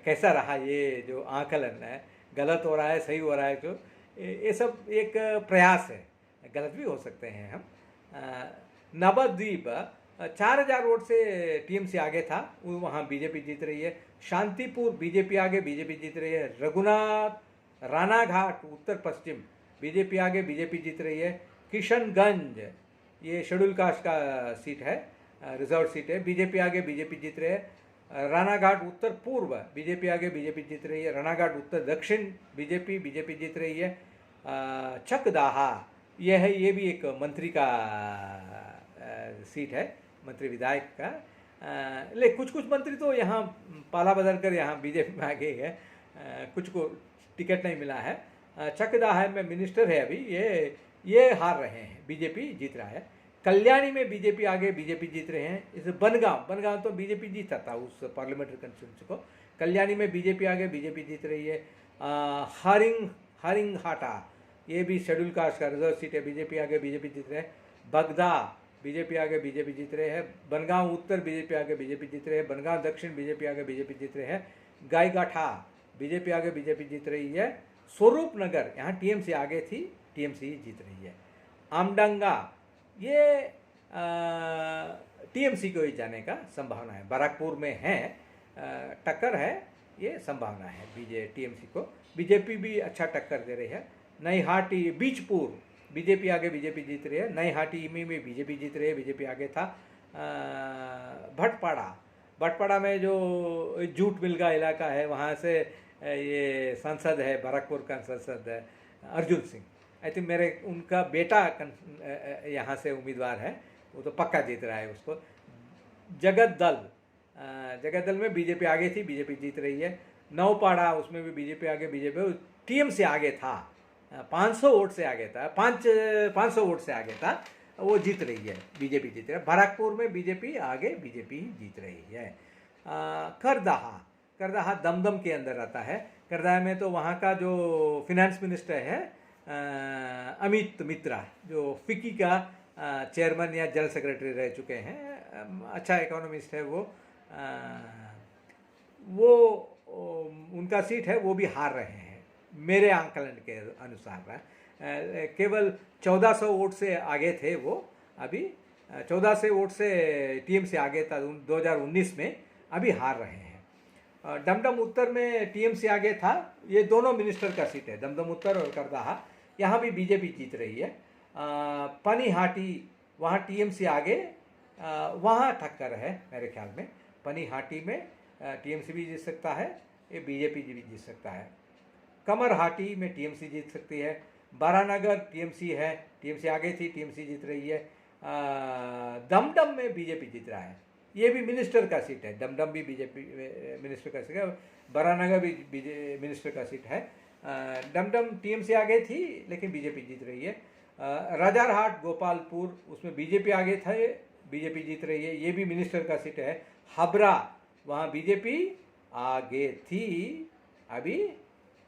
Speaker 1: कैसा रहा ये जो आकलन है, गलत हो रहा है, सही हो रहा है, तो ये सब एक प्रयास है, गलत भी हो सकते हैं हम। नवद्वीप 4,000 वोट से टीएमसी आगे था, वहाँ बीजेपी जीत रही है। शांतिपुर बीजेपी आगे, बीजेपी जीत रही है। रघुनाथ रानाघाट उत्तर पश्चिम बीजेपी आगे, बीजेपी जीत रही है। किशनगंज ये शेड्यूल कास्ट का सीट है, रिजर्व सीट है, बीजेपी आगे, बीजेपी जीत रही है। रानाघाट उत्तर पूर्व बीजेपी आगे, बीजेपी जीत रही है। रानाघाट उत्तर दक्षिण बीजेपी जीत रही है। चकदाहा ये भी एक मंत्री का सीट है, मंत्री विधायक का, लेकिन कुछ मंत्री तो यहाँ पाला बदल कर यहाँ बीजेपी में आ गए हैं, कुछ को टिकट नहीं मिला है। चकदाहा में मिनिस्टर है अभी, ये हार रहे हैं, बीजेपी जीत रहा है। कल्याणी में बीजेपी आगे, बीजेपी जीत रहे हैं। इस बनगांव तो बीजेपी जीता था उस पार्लियामेंट्री कंस्टिट्यूंसी को, कल्याणी में बीजेपी आगे, बीजेपी जीत रही है। हरिंगहाटा ये भी शेड्यूल कास्ट का रिजर्व सीट है, बीजेपी आगे, बीजेपी जीत रहे हैं। बगदा बीजेपी आगे, बीजेपी जीत रहे हैं। बनगांव उत्तर बीजेपी आगे, बीजेपी जीत रहे हैं। बनगांव दक्षिण बीजेपी आगे, बीजेपी जीत रहे हैं। गाईगाठा बीजेपी आगे, बीजेपी जीत रही है। स्वरूप नगर यहाँ टीएमसी आगे थी, टीएमसी जीत रही है। आमडंगा ये टीएमसी को ही जाने का संभावना है। बैरकपुर में है, टक्कर है, ये संभावना है टीएमसी को। बीजेपी भी अच्छा टक्कर दे रही है। नईहाटी बीजपुर बीजेपी आगे, बीजेपी जीत रही है। नईहाटी में बीजेपी जीत रही है, बीजेपी आगे था। भटपाड़ा में जो जूट मिल का इलाका है, वहाँ से ये सांसद है, बैरकपुर का सांसद है अर्जुन सिंह, आई थिंक मेरे उनका बेटा यहाँ से उम्मीदवार है, वो तो पक्का जीत रहा है उसको। जगत दल में बीजेपी आगे थी, बीजेपी जीत रही है। नौपाड़ा उसमें भी बीजेपी आगे, बीजेपी टीएमसी आगे था, 500 वोट से आगे था, 500 वोट से आगे था, वो जीत रही है, बीजेपी जीत रही है। बैरकपुर में बीजेपी आगे, बीजेपी जीत रही है। करदहा दमदम के अंदर आता है। करदहा में तो वहाँ का जो फिनेंस मिनिस्टर है अमित मित्रा, जो फिक्की का चेयरमैन या जनरल सेक्रेटरी रह चुके हैं, अच्छा इकोनॉमिस्ट है वो उनका सीट है, वो भी हार रहे हैं मेरे आंकलन के अनुसार। केवल 1400 वोट से आगे थे वो, अभी 1400 वोट से टीएमसी आगे था 2019 में, अभी हार रहे हैं। डमडम उत्तर में टीएमसी आगे था, ये दोनों मिनिस्टर का सीट है, दमदम उत्तर और करदहा, यहाँ भी बीजेपी जीत रही है। पनीहाटी वहाँ टीएमसी आगे, वहाँ टक्कर है मेरे ख्याल में। पनीहाटी में टीएमसी भी जीत सकता है, ये बीजेपी भी जीत सकता है। कमरहाटी में टीएमसी जीत सकती है। बारानगर टीएमसी है, टीएमसी आगे थी, टीएमसी जीत रही है। दमदम में बीजेपी जीत रहा है, ये भी मिनिस्टर का सीट है, दमदम भी बीजेपी मिनिस्टर का सीट है, बारानगर भी मिनिस्टर का सीट है। दमदम टीएमसी आगे थी लेकिन बीजेपी जीत रही है। राजारहाट गोपालपुर उसमें बीजेपी आगे था, बीजेपी जीत रही है, ये भी मिनिस्टर का सीट है। हबरा वहाँ बीजेपी आगे थी, अभी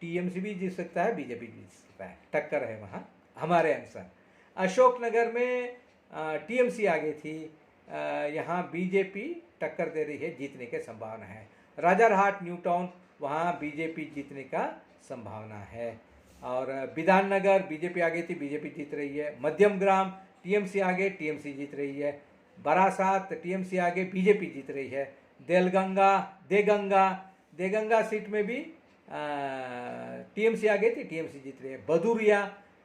Speaker 1: टीएमसी भी जीत सकता है, बीजेपी जीत सकता है, टक्कर है वहाँ हमारे अनुसार। अशोकनगर में टीएमसी आगे थी, यहाँ बीजेपी टक्कर दे रही है, जीतने की संभावना है। राजारहाट न्यू टाउन वहाँ बीजेपी जीतने का संभावना है। और विधाननगर बीजेपी आगे थी, बीजेपी जीत रही है। मध्यम ग्राम टीएमसी आगे, टीएमसी जीत रही है। बारासात टीएमसी आगे, बीजेपी जीत रही है। देगंगा सीट में भी टीएमसी आगे थी, टीएमसी जीत रही है। बदुरिया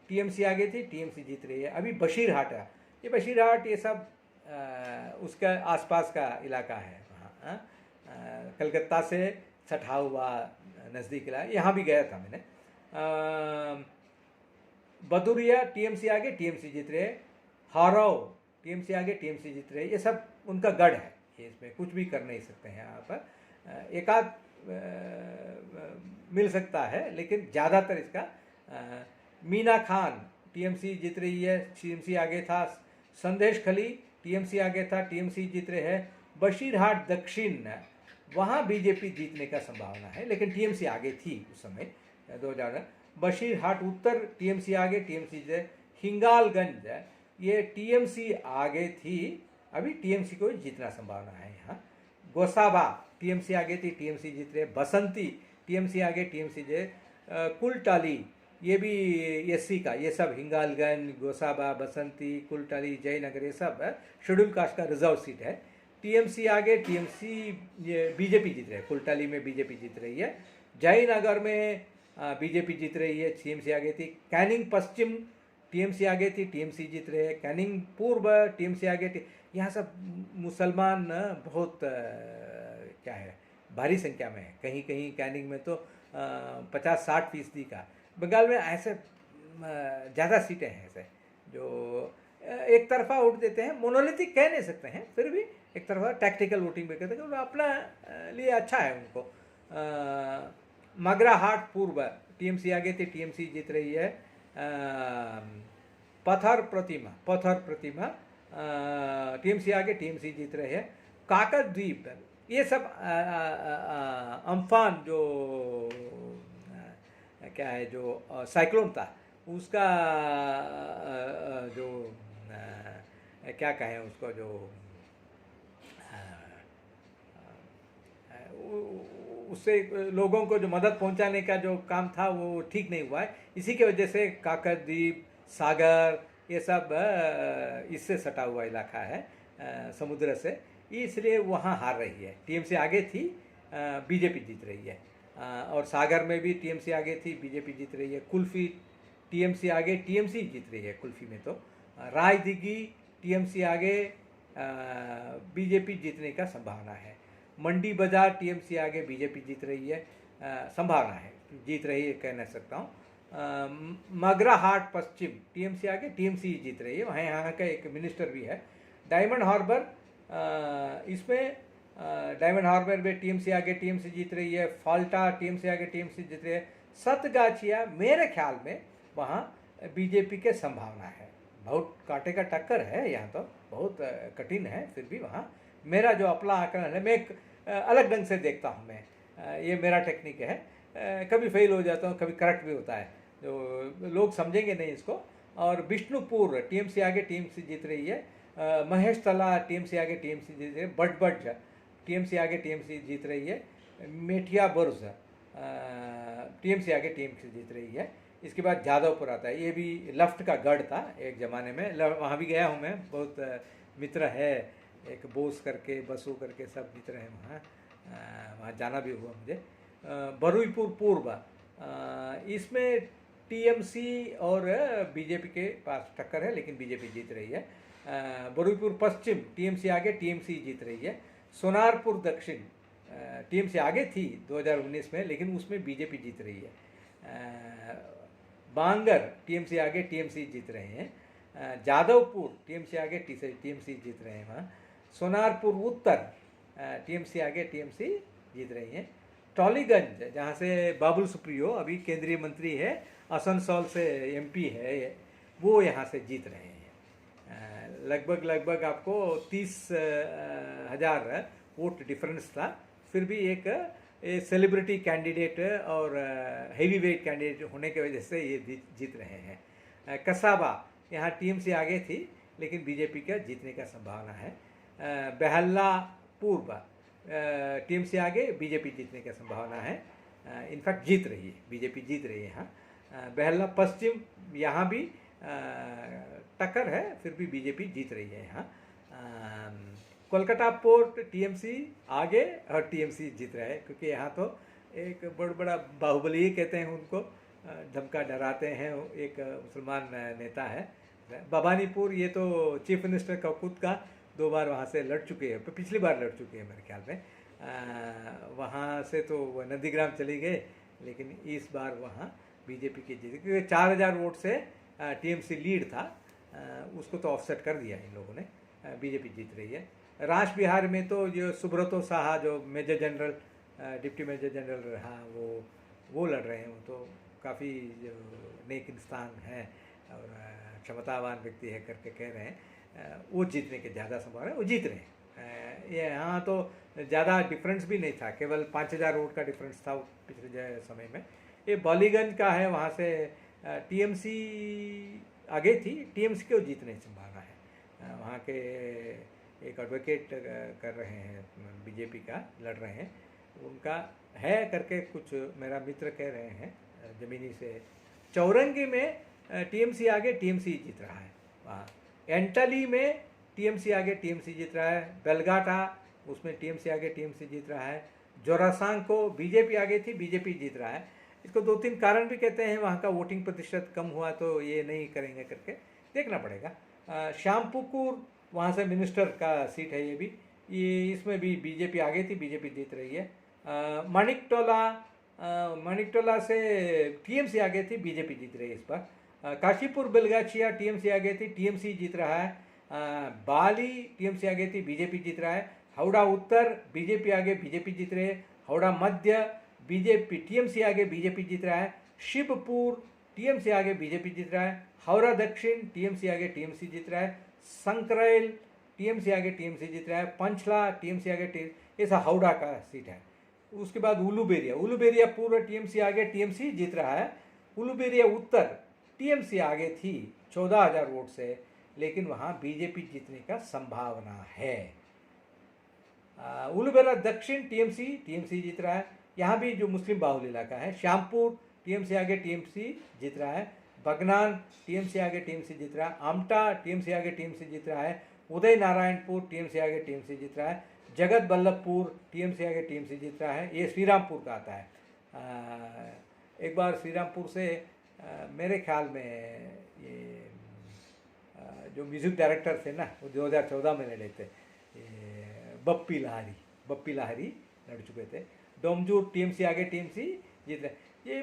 Speaker 1: टीएमसी आगे थी, टीएमसी जीत रही है। अभी बशीरहाट है, ये बशीरहाट ये सब उसका आसपास का इलाका है वहाँ, कलकत्ता से सटा हुआ नज़दीक इलाका, यहाँ भी गया था मैंने। बदुरिया टीएमसी आगे, टीएमसी जीत रहे। हारव टीएमसी आगे, टीएमसी जीत रहे। ये सब उनका गढ़ है, ये इसमें कुछ भी कर नहीं सकते हैं यहाँ पर। एकाध मिल सकता है लेकिन ज़्यादातर इसका मीना खान टीएमसी जीत रही है, टीएमसी आगे था। संदेश खली टीएमसी आगे था, टीएमसी जीत रहे हैं। बशीरहाट दक्षिण वहाँ बीजेपी जीतने का संभावना है लेकिन टीएमसी आगे थी उस समय 2000। बशीरहाट उत्तर टीएमसी आगे, टीएमसी जीते। हिंगालगंज ये टीएमसी आगे थी, अभी टीएमसी को जीतना संभावना है यहाँ। गोसाबा टीएमसी आगे थी, टीएमसी जीत रहे। बसंती टीएमसी आगे, टीएमसी जीते। कुलटाली ये भी एससी का, ये सब हिंगालगंज, गोसाबा, बसंती, कुलटाली, जयनगर ये सब शेड्यूल कास्ट का रिजर्व सीट है। टीएमसी आगे, टीएमसी ये बीजेपी जीत रही है। कुलटाली में बीजेपी जीत रही है। जयनगर में बीजेपी जीत रही है, टीएमसी आगे थी। कैनिंग पश्चिम टीएमसी आगे थी, टीएमसी जीत रहे हैं। कैनिंग पूर्व टीएमसी आगे थी। यहाँ सब मुसलमान बहुत क्या है भारी संख्या में है, कहीं कहीं कैनिंग में तो 50-60% का। बंगाल में ऐसे ज़्यादा सीटें हैं ऐसे जो एक तरफा वोट देते हैं, मोनोलिथिक कह नहीं सकते हैं, फिर भी एक तरफा टैक्टिकल वोटिंग भी करते हैं, तो अपना लिए अच्छा है उनको। मगराहाट पूर्व टीएमसी आगे थी, टीएमसी जीत रही है। पत्थर प्रतिमा टीएमसी आगे, टीएमसी जीत रहे हैं। काकद्वीप ये सब अम्फान जो क्या है जो साइक्लोन था उसका जो क्या कहें उसको, जो उससे लोगों को जो मदद पहुंचाने का जो काम था वो ठीक नहीं हुआ है। इसी की वजह से काकद्वीप, सागर ये सब इससे सटा हुआ इलाका है समुद्र से, इसलिए वहाँ हार रही है। टीएमसी आगे थी, बीजेपी जीत रही है। और सागर में भी टीएमसी आगे थी, बीजेपी जीत रही है। कुल्फी टीएमसी आगे, टीएमसी जीत रही है कुल्फी में। तो रायदिघी टीएमसी आगे, बीजेपी जीतने का संभावना है। मंडी बाजार टीएमसी आगे, बीजेपी जीत रही है। संभावना है, जीत रही है कह नहीं सकता हूँ। मगरा हाट पश्चिम टीएमसी आगे टीएमसी जीत रही है, वहाँ यहाँ का एक मिनिस्टर भी है। डायमंड हार्बर, इसमें डायमंड हार्बर में टीएमसी आगे टीएमसी जीत रही है। फाल्टा टीएमसी आगे टीएमसी जीत रही है। सतगाछिया मेरे ख्याल में वहाँ बीजेपी के संभावना है, बहुत कांटे का टक्कर है, यहाँ तो बहुत कठिन है, फिर भी वहाँ मेरा जो अपना आकलन है, मैं एक अलग ढंग से देखता हूँ, मैं ये मेरा टेक्निक है, कभी फेल हो जाता हूँ, कभी करेक्ट भी होता है, जो लोग समझेंगे नहीं इसको। और विष्णुपुर टीएमसी आगे टीएमसी जीत रही है। महेश तला टीएमसी आगे टीएमसी जीत रही है। बटबट टीएमसी आगे टीएमसी जीत रही है। मेठिया बुर्ज टीएमसी आगे टीएमसी जीत रही है। इसके बाद जादवपुर आता है, ये भी लेफ्ट का गढ़ था एक ज़माने में, वहाँ भी गया हूँ मैं, बहुत मित्र है, एक बोस करके बसु करके सब मित्र हैं वहाँ, वहाँ जाना भी हुआ मुझे। बरुईपुर पूर्व, इसमें टीएमसी और बीजेपी के पास टक्कर है, लेकिन बीजेपी जीत रही है। बरुईपुर पश्चिम टीएमसी आगे टीएमसी जीत रही है। सोनारपुर दक्षिण टीएमसी आगे थी 2019 में, लेकिन उसमें बीजेपी जीत रही है। बांगर टीएमसी आगे टीएमसी जीत रहे हैं। जादवपुर टीएमसी आगे टीएमसी जीत रहे हैं वहाँ। सोनारपुर उत्तर टीएमसी आगे टीएमसी जीत रही हैं। टॉलीगंज, जहाँ से बाबुल सुप्रियो अभी केंद्रीय मंत्री है, आसनसोल से एमपी है, वो यहाँ से जीत रहे हैं। लगभग आपको 30,000 वोट डिफरेंस था, फिर भी एक सेलिब्रिटी कैंडिडेट और हेवी वेट कैंडिडेट होने की वजह से ये जीत रहे हैं। कसाबा, यहाँ टीएमसी आगे थी, लेकिन बीजेपी का जीतने का संभावना है। बेहला पूर्व टीएमसी आगे, बीजेपी जीतने का संभावना है, इनफैक्ट जीत रही है, बीजेपी जीत रही है यहाँ। बेहला पश्चिम, यहाँ भी टक्कर है, फिर भी बीजेपी जीत रही है यहाँ। कोलकाता पोर्ट टीएमसी आगे और टीएमसी जीत रहा है, क्योंकि यहाँ तो एक बड़ा बाहुबली कहते हैं उनको, धमका डराते हैं, एक मुसलमान नेता है। भवानीपुर, ये तो चीफ मिनिस्टर का खुद का 2 बार वहाँ से लड़ चुके हैं, पिछली बार लड़ चुके हैं मेरे ख्याल में। वहाँ से तो नंदीग्राम चली गए, लेकिन इस बार वहाँ बीजेपी की जीत, क्योंकि 4,000 वोट से टीएमसी लीड था, उसको तो ऑफसेट कर दिया इन लोगों ने, बीजेपी जीत रही है। राज बिहार में तो जो सुब्रतो साहा, जो major general, deputy major general रहा, वो लड़ रहे हैं, वो तो काफ़ी जो नेक इंसान है और क्षमतावान व्यक्ति है करके कह रहे हैं, वो जीतने के ज़्यादा संभावना है, वो जीत रहे हैं। ये यहाँ तो ज़्यादा डिफरेंस भी नहीं था, केवल 5,000 वोट का डिफरेंस था पिछले समय में। ये बॉलीगंज का है, वहाँ से टीएमसी आगे थी, टीएमसी को जीतने की संभावना है। वहाँ के एक एडवोकेट कर रहे हैं, बीजेपी का लड़ रहे हैं, उनका है करके कुछ मेरा मित्र कह रहे हैं ज़मीनी से। चौरंगी में टीएमसी आगे टीएमसी जीत रहा है वहाँ। एंटली में टीएमसी आगे टीएमसी जीत रहा है। बेलगाटा, उसमें टीएमसी आगे टीएमसी जीत रहा है। जोरासांग को बीजेपी आगे थी, बीजेपी जीत रहा है। इसको 2-3 कारण भी कहते हैं, वहाँ का वोटिंग प्रतिशत कम हुआ तो ये नहीं करेंगे करके, देखना पड़ेगा। श्यामपुकुर, वहाँ से मिनिस्टर का सीट है, ये इसमें भी बीजेपी आगे थी, बीजेपी जीत रही है। मानिकटोला से टीएमसी आगे थी, बीजेपी जीत रही है इस बार। काशीपुर बेलगाछिया टीएमसी आगे थी, टीएमसी जीत रहा है। बाली टीएमसी आगे थी, बीजेपी जीत रहा है। हावड़ा उत्तर बीजेपी आगे, बीजेपी जीत रहे हैं। हावड़ा मध्य बीजेपी टीएमसी आगे, बीजेपी जीत रहा है। शिवपुर टीएमसी आगे, बीजेपी जीत रहा है। हावड़ा दक्षिण टीएमसी आगे, टीएमसी जीत रहा है। संकरैल टीएमसी आगे, टीएमसी जीत रहा है। पंचला टीएमसी आगे, ऐसा हावड़ा का सीट है। उसके बाद उलूबेरिया पूर्व टीएमसी आगे, टीएमसी जीत रहा है। उलूबेरिया उत्तर टीएमसी आगे थी 14,000 वोट से, लेकिन वहाँ बीजेपी जीतने का संभावना है। उलूबेरिया दक्षिण टीएमसी जीत रहा है। यहाँ भी जो मुस्लिम बाहुल इलाका है। श्यामपुर टीएमसी आगे, टीएमसी जीत रहा है। बगनान टीएमसी आगे, टीएमसी जीत रहा है। आमटा टीएमसी आगे, टीएमसी जीत रहा है। उदय नारायणपुर टीएमसी आगे, टीएमसी जीत रहा है। जगत बल्लभपुर टीएमसी आगे, टीएमसी जीत रहा है। ये श्रीरामपुर का आता है। एक बार श्रीरामपुर से मेरे ख्याल में ये जो म्यूजिक डायरेक्टर थे ना, वो 2014 में लड़े थे, बप्पी लाहिरी लड़ चुके थे। डोमजू टीएमसी आगे टीएमसी जीत रहे। ये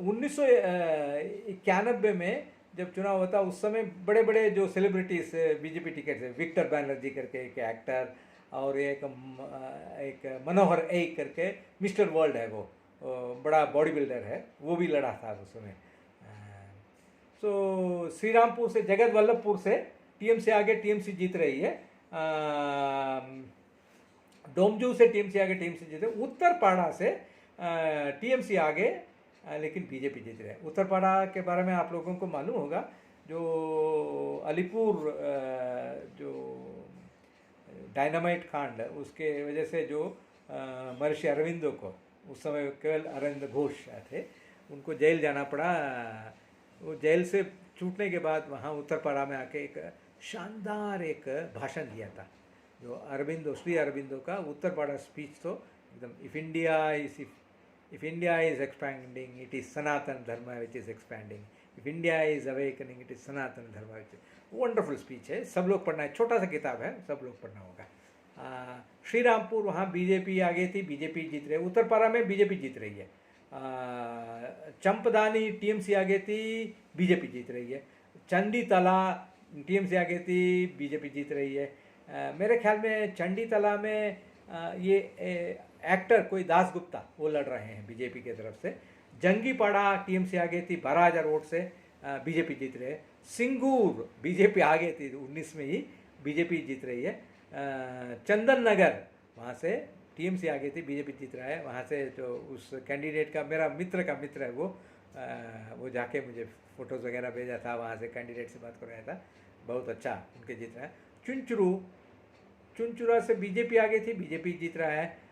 Speaker 1: 1991 में जब चुनाव होता उस समय बड़े बड़े जो सेलिब्रिटीज बीजेपी टिकट से, विक्टर बैनर्जी करके एक एक्टर और एक मनोहर ए करके मिस्टर वर्ल्ड है, वो बड़ा बॉडी बिल्डर है, वो भी लड़ा था उस समय। सो श्रीरामपुर से, जगत वल्लभपुर से टीएमसी आगे टीएमसी जीत रही है। डोमजू से टीएमसी आगे टीएमसी जीत रही है। उत्तरपाड़ा से टीएमसी आगे लेकिन बीजेपी जीत रहे हैं। उत्तरपाड़ा के बारे में आप लोगों को मालूम होगा, जो अलीपुर जो डायनामाइट कांड, उसके वजह से जो महर्षि अरविंदो को, उस समय केवल अरविंद घोष थे, उनको जेल जाना पड़ा। वो जेल से छूटने के बाद वहाँ उत्तरपाड़ा में आके एक शानदार एक भाषण दिया था, जो अरविंदो, श्री अरविंदो का उत्तरपाड़ा स्पीच तो एकदम, if India is expanding, it is Sanatana Dharma which is expanding. If India is awakening, it is Sanatana Dharma which is... wonderful speech है, सब लोग पढ़ना है, छोटा सा किताब है, सब लोग पढ़ना होगा। श्रीरामपुर वहाँ बीजेपी आगे थी, बीजेपी जीत रही है। उत्तरपाड़ा में बीजेपी जीत रही है। चंपदानी टीएमसी आगे थी, बीजेपी जीत रही है। चंडी तला टीएमसी आगे थी, बीजेपी जीत रही है। मेरे ख्याल में चंडी तला में ये एक्टर कोई दास गुप्ता वो लड़ रहे हैं बीजेपी की तरफ से। जंगीपाड़ा टीएमसी आगे थी 12,000 वोट से, बीजेपी जीत रहे हैं। सिंगूर बीजेपी आगे थी 19 में ही, बीजेपी जीत रही है। चंदन नगर वहाँ से टीएमसी आगे थी, बीजेपी जीत रहा है। वहाँ से जो उस कैंडिडेट का, मेरा मित्र का मित्र है वो जाके मुझे फ़ोटोज़ वगैरह भेजा था, वहाँ से कैंडिडेट से बात कर रहा था, बहुत अच्छा उनके जीत रहा है। चुनचुरा से बीजेपी आगे थी, बीजेपी जीत रहा है।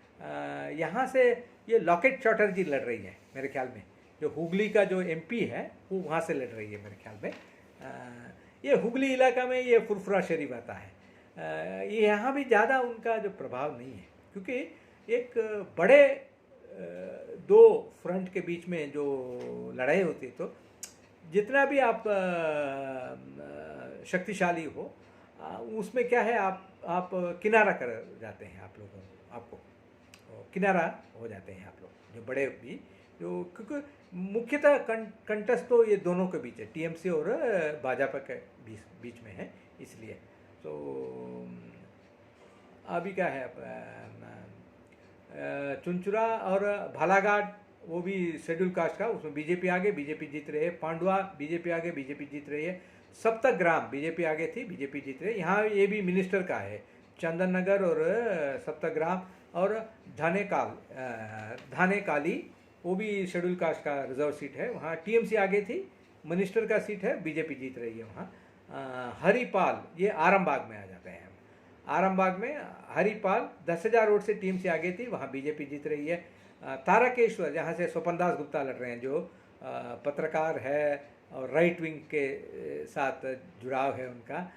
Speaker 1: यहाँ से ये लॉकेट चौटर्जी लड़ रही है मेरे ख्याल में, जो हुगली का जो एमपी है वो वहाँ से लड़ रही है मेरे ख्याल में। ये हुगली इलाका में ये फुरफुरा शरीफ आता है, ये यहाँ भी ज़्यादा उनका जो प्रभाव नहीं है, क्योंकि एक बड़े दो फ्रंट के बीच में जो लड़ाई होती है, तो जितना भी आप शक्तिशाली हो, उसमें क्या है, आप किनारा कर जाते हैं, आप लोगों आपको किनारा हो जाते हैं आप लोग, जो बड़े भी, जो क्योंकि मुख्यतः कंटेस्ट तो ये दोनों के बीच है, टीएमसी और भाजपा के बीच में है, इसलिए तो अभी क्या है, चुनचुरा और भालाघाट वो भी शेड्यूल कास्ट का, उसमें बीजेपी आगे, बीजेपी जीत रही है। पांडुआ बीजेपी आगे, बीजेपी जीत रही है। सप्तग्राम बीजेपी आगे थी, बीजेपी जीत रही है। यहाँ ये भी मिनिस्टर का है, चंदन नगर और सप्तग्राम और धानेकाली वो भी शेड्यूल कास्ट का रिजर्व सीट है, वहाँ टीएमसी आगे थी, मिनिस्टर का सीट है, बीजेपी जीत रही है वहाँ। हरिपाल ये आरामबाग में आ जाते हैं, आरामबाग में हरिपाल 10,000 वोट से टीएमसी आगे थी, वहाँ बीजेपी जीत रही है। तारकेश्वर जहाँ से स्वपन दास गुप्ता लड़ रहे हैं, जो पत्रकार है और राइट विंग के साथ जुड़ाव है उनका,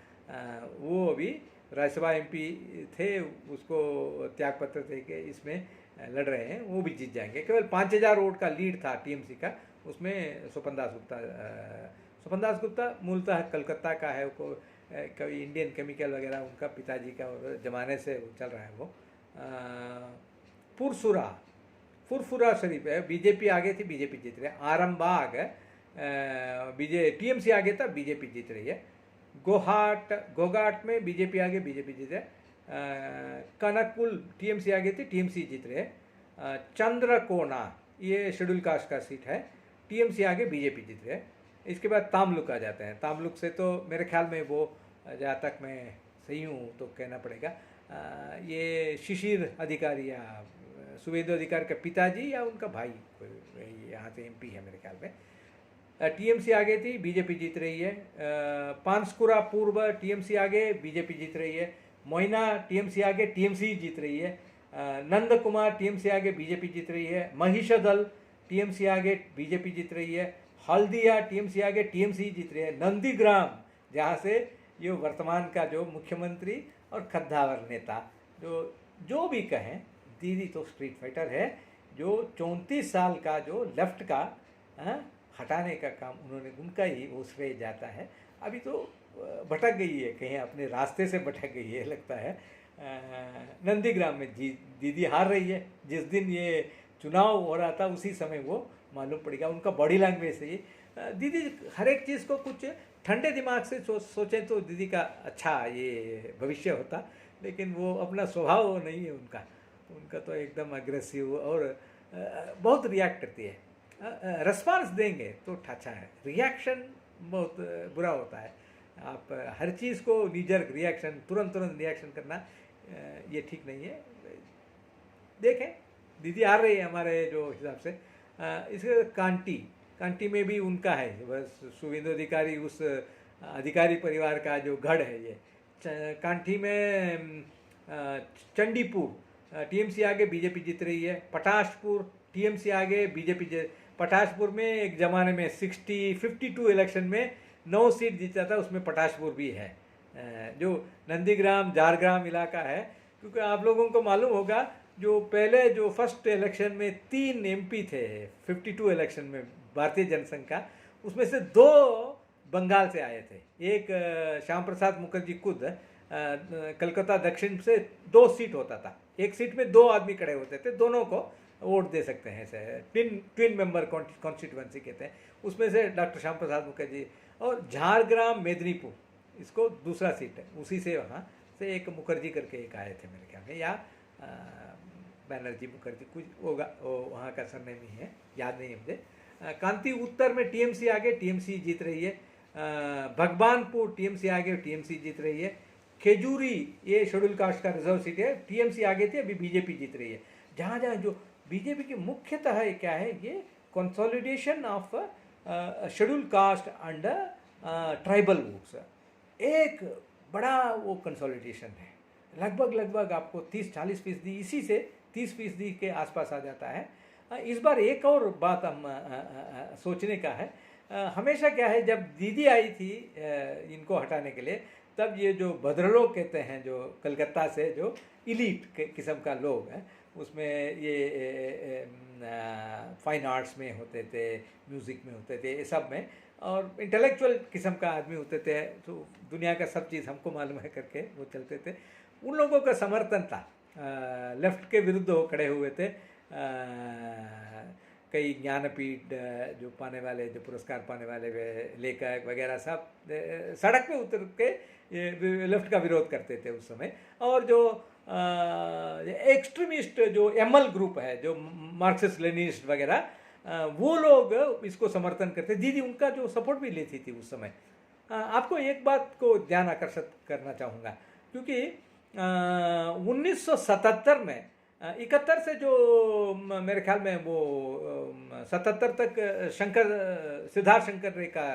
Speaker 1: वो अभी राज्यसभा एमपी थे, उसको त्यागपत्र दे के इसमें लड़ रहे हैं, वो भी जीत जाएंगे। केवल 5,000 वोट का लीड था टीएमसी का, उसमें स्वपन दास गुप्ता मूलतः कलकत्ता का है, वो कभी इंडियन केमिकल वगैरह उनका पिताजी का और ज़माने से चल रहा है वो। फुरफुरा शरीफ है, बीजेपी आगे थी, बीजेपी जीत रही है। आरामबाग टीएमसी आगे था, बीजेपी जीत रही है। गोघाट में बीजेपी आगे, बीजेपी जीत रही है। कनकपुर टीएमसी आगे थी, टीएमसी जीत रहे हैं। चंद्रकोना ये शेड्यूल कास्ट का सीट है, टीएमसी आगे, बीजेपी जीत रहे हैं। इसके बाद तामलुक आ जाते हैं। तामलुक से तो मेरे ख्याल में वो, जहाँ तक मैं सही हूँ तो कहना पड़ेगा, ये शिशिर अधिकारी या सुवेंदु अधिकारी का पिताजी या उनका भाई यहाँ से एमपी है मेरे ख्याल में। टीएमसी आगे थी, बीजेपी जीत रही है। पांसकुरा पूर्व टीएमसी आगे, बीजेपी जीत रही है। मोइना टीएमसी आगे, टीएमसी जीत रही है। नंद कुमार टीएमसी आगे, बीजेपी जीत रही है। महिषदल टीएमसी आगे, बीजेपी जीत रही है। हल्दिया टीएमसी आगे, टीएमसी जीत रही है। नंदीग्राम जहाँ से ये वर्तमान का जो मुख्यमंत्री और कद्दावर नेता जो भी कहें, दीदी तो स्ट्रीट फाइटर है, जो 34 साल का जो लेफ्ट का हटाने का काम उन्होंने, उनका ही वो श्रेय जाता है। अभी तो भटक गई है, कहीं अपने रास्ते से भटक गई है लगता है। नंदीग्राम में दीदी हार रही है। जिस दिन ये चुनाव हो रहा था उसी समय वो मालूम पड़ गया। उनका बॉडी लैंग्वेज से ही दीदी हर एक चीज़ को कुछ ठंडे दिमाग से सोचें तो दीदी का अच्छा ये भविष्य होता, लेकिन वो अपना स्वभाव नहीं है उनका। उनका तो एकदम अग्रेसिव और बहुत रिएक्ट करती है। रिस्पॉन्स देंगे तो अच्छा है, रिएक्शन बहुत बुरा होता है। आप हर चीज़ को नीजर रिएक्शन, तुरंत रिएक्शन करना ये ठीक नहीं है। देखें दीदी आ रही है हमारे जो हिसाब से। इसके कांटी में भी उनका है, बस शुभेंदु अधिकारी उस अधिकारी परिवार का जो गढ़ है ये। कांटी में चंडीपुर टीएमसी आगे बीजेपी जीत रही है। पटाशपुर टीएमसी आगे बीजेपी पटाशपुर में एक ज़माने में 52 इलेक्शन में 9 सीट जीता था, उसमें पटाशपुर भी है। जो नंदीग्राम झारग्राम इलाका है, क्योंकि आप लोगों को मालूम होगा जो पहले जो फर्स्ट इलेक्शन में 3 एमपी थे 52 इलेक्शन में भारतीय जनसंघ का, उसमें से 2 बंगाल से आए थे। एक श्याम प्रसाद मुखर्जी खुद कलकत्ता दक्षिण से 2 सीट होता था, एक सीट में 2 आदमी खड़े होते थे, दोनों को वोट दे सकते हैं। ऐसे ट्विन मेंबर कॉन्स्टिट्यूंसी कहते हैं। उसमें से डॉक्टर श्याम प्रसाद मुखर्जी और झारग्राम मेदिनीपुर, इसको दूसरा सीट है, उसी से वहाँ से एक मुखर्जी करके एक आए थे मेरे ख्याल में, या बैनर्जी मुखर्जी कुछ होगा, वहाँ का सरनेम ही है, याद नहीं है मुझे। कांति उत्तर में टीएमसी आगे, टीएमसी जीत रही है। भगवानपुर टीएमसी आगे, टीएमसी जीत रही है। खेजूरी ये शेड्यूल कास्ट का रिजर्व सीट है, टीएमसी आगे थी, अभी बीजेपी जीत रही है। जहाँ जहाँ जो बीजेपी की मुख्यतः है क्या है, ये consolidation of schedule caste and tribal votes, एक बड़ा वो कंसोलिडेशन है। लगभग आपको 30-40% इसी से 30% के आसपास आ जाता है। इस बार एक और बात हम सोचने का है। हमेशा क्या है, जब दीदी आई थी इनको हटाने के लिए, तब ये जो भद्रलोक कहते हैं, जो कलकत्ता से जो इलीट किस्म का लोग हैं, उसमें ये फाइन आर्ट्स में होते थे, म्यूज़िक में होते थे, ये सब में, और इंटेलेक्चुअल किस्म का आदमी होते थे, तो दुनिया का सब चीज़ हमको मालूम है करके वो चलते थे। उन लोगों का समर्थन था, लेफ्ट के विरुद्ध वो खड़े हुए थे। कई ज्ञानपीठ जो पाने वाले, जो पुरस्कार पाने वाले लेखक वगैरह सब सड़क पे उतर के लेफ्ट का विरोध करते थे उस समय। और जो एक्सट्रीमिस्ट जो एमएल ग्रुप है, जो मार्क्सिस्ट लेनिनिस्ट वगैरह, वो लोग इसको समर्थन करते। दीदी उनका जो सपोर्ट भी लेती थी उस समय। आपको एक बात को ध्यान आकर्षित करना चाहूँगा, क्योंकि 1977 में 71 से जो मेरे ख्याल में वो 77 तक सिद्धार्थ शंकर रे का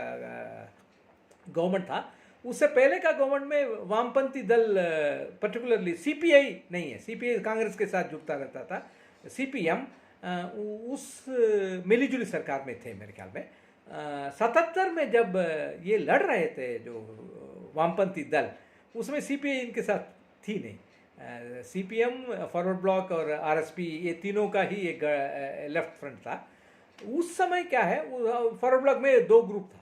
Speaker 1: गवर्नमेंट था। उससे पहले का गवर्नमेंट में वामपंथी दल, पर्टिकुलरली सीपीआई नहीं है, सीपीआई कांग्रेस के साथ जुड़ता रहता था, सीपीएम उस मिलीजुली सरकार में थे मेरे ख्याल में। 77 में जब ये लड़ रहे थे जो वामपंथी दल, उसमें सीपीआई इनके साथ थी नहीं। सीपीएम, फॉरवर्ड ब्लॉक और आरएसपी, ये तीनों का ही एक लेफ्ट फ्रंट था। उस समय क्या है, फॉरवर्ड ब्लॉक में 2 ग्रुप था।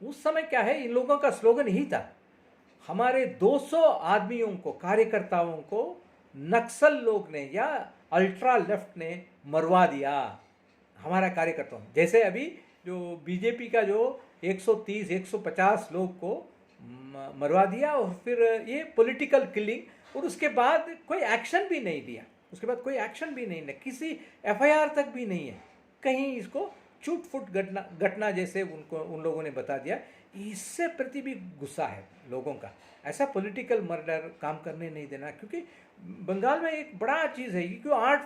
Speaker 1: उस समय क्या है, इन लोगों का स्लोगन ही था, हमारे 200 आदमियों को, कार्यकर्ताओं को नक्सल लोग ने या अल्ट्रा लेफ्ट ने मरवा दिया। हमारा कार्यकर्ताओं, जैसे अभी जो बीजेपी का जो 130-150 लोग को मरवा दिया, और फिर ये पॉलिटिकल किलिंग, और उसके बाद कोई एक्शन भी नहीं लिया। उसके बाद कोई एक्शन भी नहीं है, किसी एफआईआर तक भी नहीं है, कहीं इसको छूट फूट घटना जैसे उन लोगों ने बता दिया। इससे प्रति भी गुस्सा है लोगों का। ऐसा पॉलिटिकल मर्डर काम करने नहीं देना, क्योंकि बंगाल में एक बड़ा चीज़ है, क्यों 8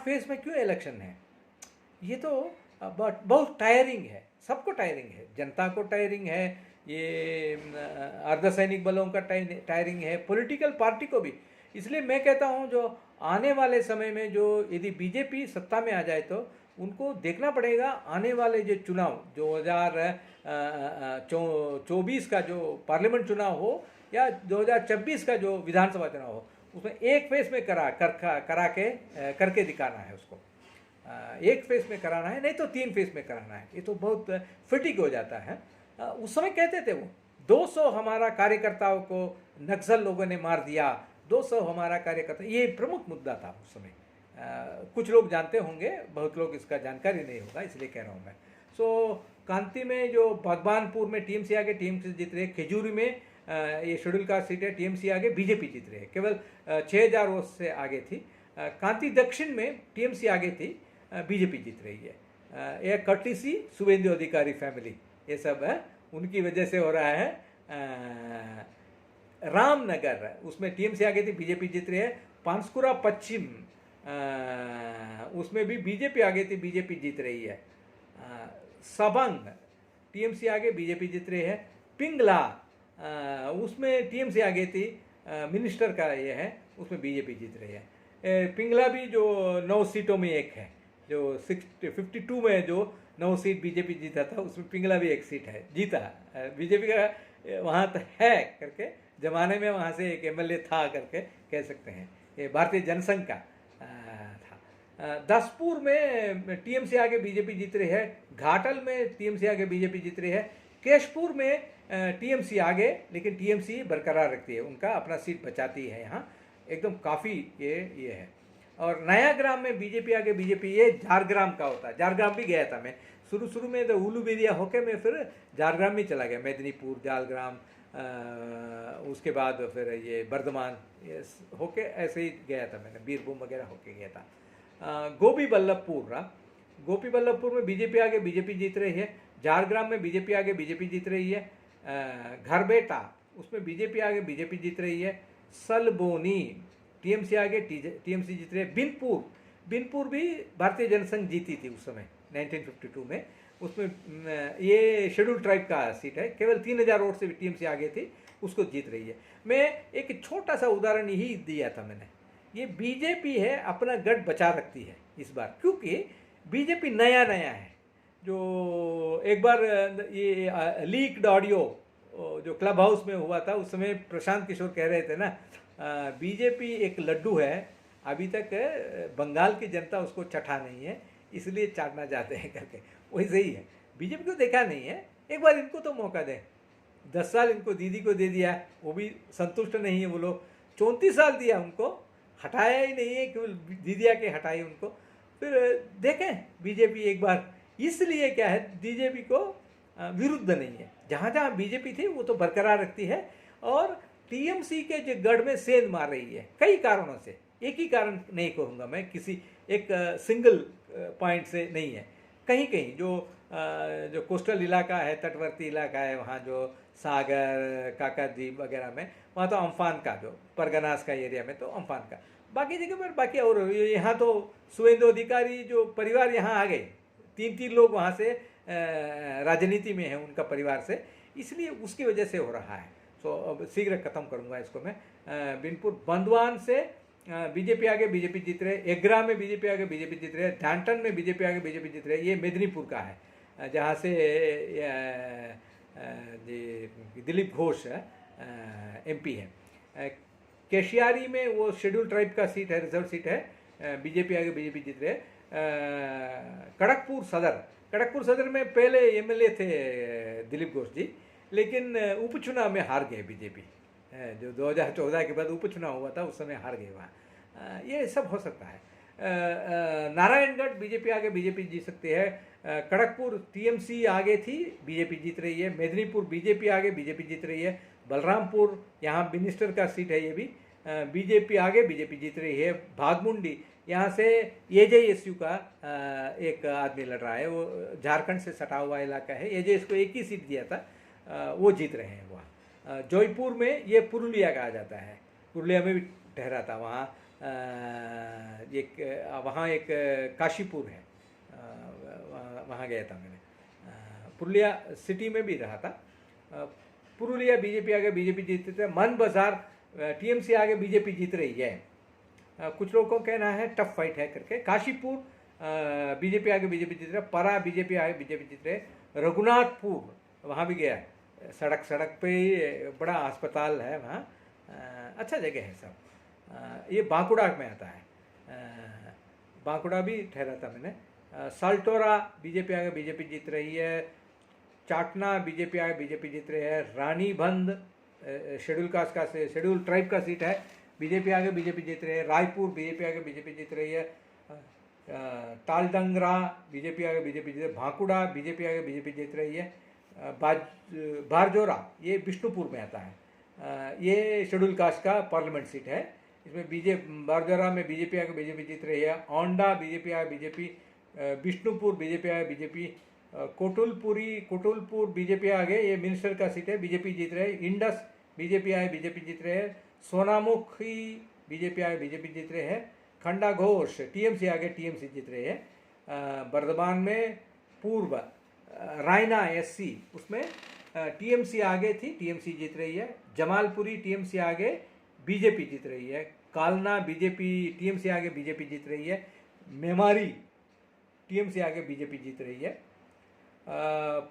Speaker 1: फेज में क्यों इलेक्शन है, ये तो बहुत टायरिंग है, सबको टायरिंग है, जनता को टायरिंग है, ये अर्धसैनिक बलों का टायरिंग है, पॉलिटिकल पार्टी को भी। इसलिए मैं कहता हूँ जो आने वाले समय में जो यदि बीजेपी सत्ता में आ जाए तो उनको देखना पड़ेगा, आने वाले जो चुनाव 2024 का जो पार्लियामेंट चुनाव हो या 2026 का जो विधानसभा चुनाव हो, उसमें एक फेस में करके दिखाना है उसको। एक फेस में कराना है, नहीं तो 3 फेस में कराना है। ये तो बहुत फिटिक हो जाता है। उस समय कहते थे वो 200 हमारा कार्यकर्ताओं को नक्सल लोगों ने मार दिया, 200 हमारा कार्यकर्ता, ये प्रमुख मुद्दा था उस समय। कुछ लोग जानते होंगे, बहुत लोग इसका जानकारी नहीं होगा, इसलिए कह रहा हूँ मैं। सो कांती में जो भगवानपुर में टीएमसी आगे टीएमसी जीत रहे, खजूरी में ये शेड्यूल कास्ट सीट है, टीएमसी आगे बीजेपी जीत रही है, केवल 6000 वोट से आगे थी। कांती दक्षिण में टीएमसी आगे थी, बीजेपी जीत रही है। ये कर्टिसी शुभेंदु अधिकारी फैमिली, ये सब है, उनकी वजह से हो रहा है। रामनगर उसमें टीएमसी आगे थी, बीजेपी जीत रही है। पांसकुरा पश्चिम उसमें भी बीजेपी आगे थी, बीजेपी जीत रही है। सबंग टीएमसी आगे, बीजेपी जीत रही है। पिंगला उसमें टीएमसी आगे थी, मिनिस्टर का ये है, उसमें बीजेपी जीत रही है। पिंगला भी जो 9 सीटों में एक है, जो 52 में जो 9 सीट बीजेपी जीता था, उसमें पिंगला भी एक सीट है, जीता। बीजेपी का वहाँ तो है करके, जमाने में वहाँ से एक एमएलए था करके कह सकते हैं, ये भारतीय जनसंघ का था। दसपुर में टीएमसी आगे बीजेपी जीत रही है। घाटल में टीएमसी आगे बीजेपी जीत रही है। केशपुर में टीएमसी आगे, लेकिन टीएमसी बरकरार रखती है, उनका अपना सीट बचाती है यहाँ, एकदम काफ़ी ये है। और नयाग्राम में बीजेपी आगे बीजेपी, ये झारग्राम का होता है, झारग्राम भी गया था मैं शुरू में, तो उलूबेरिया होके मैं फिर झारग्राम में चला गया, मेदिनीपुर, झारग्राम, उसके बाद फिर ये बर्धमान, ये होके ऐसे ही गया था मैंने, बीरभूम वगैरह होके गया था। गोपी बल्लभपुर में बीजेपी आगे बीजेपी जीत रही है। झारग्राम में बीजेपी आगे बीजेपी जीत रही है। घरबेटा उसमें बीजेपी आगे बीजेपी जीत रही है। सलबोनी टीएमसी आगे टीएमसी जीत रही है। बिनपुर भी भारतीय जनसंघ जीती थी उस समय 1952 में, उसमें ये शेड्यूल ट्राइब का सीट है, केवल 3000 वोट से टीएमसी आगे थी, उसको जीत रही है। मैं एक छोटा सा उदाहरण यही दिया था मैंने, ये बीजेपी है अपना गढ़ बचा रखती है इस बार, क्योंकि बीजेपी नया है। जो एक बार ये लीक्ड ऑडियो जो क्लब हाउस में हुआ था, उस समय प्रशांत किशोर कह रहे थे ना, बीजेपी एक लड्डू है, अभी तक बंगाल की जनता उसको चटा नहीं है, इसलिए चाटना चाहते हैं करके, वैसे ही है। बीजेपी को देखा नहीं है, एक बार इनको तो मौका दें। 10 साल इनको दीदी को दे दिया, वो भी संतुष्ट नहीं है वो लोग। 34 साल दिया उनको, हटाया ही नहीं है, केवल दीदिया के हटाई उनको। फिर देखें बीजेपी एक बार, इसलिए क्या है, बीजेपी को विरुद्ध नहीं है, जहाँ जहाँ बीजेपी थी वो तो बरकरार रखती है, और टीएमसी के जो गढ़ में सेंध मार रही है कई कारणों से, एक ही कारण नहीं कहूँगा मैं, किसी एक सिंगल पॉइंट से नहीं है। कहीं कहीं जो कोस्टल इलाका है, तटवर्ती इलाका है, वहाँ जो सागर काकाद्वीप वगैरह में, वहाँ तो अम्फान का, जो परगनास का एरिया में तो अम्फान का, बाकी जगह पर बाकी। और यहाँ तो शुभेंदु अधिकारी जो परिवार यहाँ आ गए, 3 लोग वहाँ से राजनीति में हैं उनका परिवार से, इसलिए उसकी वजह से हो रहा है। सो अब शीघ्र खत्म करूँगा इसको मैं। बिनपुर बंदवान से बीजेपी आगे बीजेपी जीत रहे, एग्रा में बीजेपी आगे बीजेपी जीत रहे, ढांटन में बीजेपी आगे बीजेपी जीत रहे, ये मेदिनीपुर का है, जहाँ से दिलीप घोष एमपी है। केशियारी में वो शेड्यूल ट्राइब का सीट है, रिजर्व सीट है, बीजेपी आगे बीजेपी जीत रहे। खड़गपुर सदर में पहले एमएलए थे दिलीप घोष जी, लेकिन उपचुनाव में हार गए बीजेपी, जो 2014 के बाद उपचुनाव हुआ था उस समय हार गए वहाँ। ये सब हो सकता है। नारायणगढ़ बीजेपी आगे बीजेपी जीत सकती है। खड़गपुर टीएमसी आगे थी, बीजेपी जीत रही है। मेदिनीपुर बीजेपी आगे बीजेपी जीत रही है। बलरामपुर यहाँ मिनिस्टर का सीट है, ये भी बीजेपी आगे बीजेपी जीत रही है। भागमुंडी यहाँ से एजेएसयू का एक आदमी लड़ रहा है, वो झारखंड से सटा हुआ इलाका है, एजेएस को एक ही सीट दिया था, वो जीत रहे हैं वहाँ। जौनपुर में ये पुरुलिया कहा जाता है, पुरुलिया में भी ठहरा था वहाँ। वहाँ एक काशीपुर है, वहाँ गया था मैंने। पुरुलिया सिटी में भी रहा था। पुरुलिया बीजेपी आगे बीजेपी जीतते थे। मन बाजार टीएमसी आगे बीजेपी जीत रही है। कुछ लोगों का कहना है टफ फाइट है करके। काशीपुर बीजेपी आगे बीजेपी जीत रहे। परा बीजेपी आगे बीजेपी जीत रहे। रघुनाथपुर वहाँ भी गया, सड़क पे ही बड़ा अस्पताल है वहाँ, अच्छा जगह है सब। ये बांकुड़ा में आता है, बांकुड़ा भी ठहरा था मैंने। साल्टोरा बीजेपी आगे बीजेपी जीत रही है। चाटना बीजेपी आगे बीजेपी जीत रही है। रानीबंद शेड्यूल कास्ट का शेड्यूल ट्राइब का सीट है, बीजेपी आगे बीजेपी जीत रही है। रायपुर बीजेपी आगे बीजेपी जीत रही है। तालडंगरा बीजेपी आगे बीजेपी जीत रही है। भाकुड़ा बीजेपी आगे बीजेपी जीत रही है। बारजोरा ये बिष्णुपुर में आता है, ये शेड्यूल कास्ट का पार्लियामेंट सीट है। इसमें बारजोरा में बीजेपी आगे बीजेपी जीत रही है। औंडा बीजेपी आगे बीजेपी, बिष्णुपुर बीजेपी आगे बीजेपी, कोटुलपुर बीजेपी आगे ये मिनिस्टर का सीट है, बीजेपी जीत रहे हैं। इंडस बीजेपी आगे बीजेपी जीत रहे हैं। सोनामुखी बीजेपी आगे बीजेपी जीत रहे हैं। खंडा घोष टीएमसी आगे टीएमसी जीत रहे हैं। बर्धमान में पूर्व रायना एससी उसमें टीएमसी आगे थी, टीएमसी जीत रही है। जमालपुरी टीएमसी आगे बीजेपी जीत रही है। कालना बीजेपी टीएमसी आगे बीजेपी जीत रही है। मेमारी टीएमसी आगे बीजेपी जीत रही है।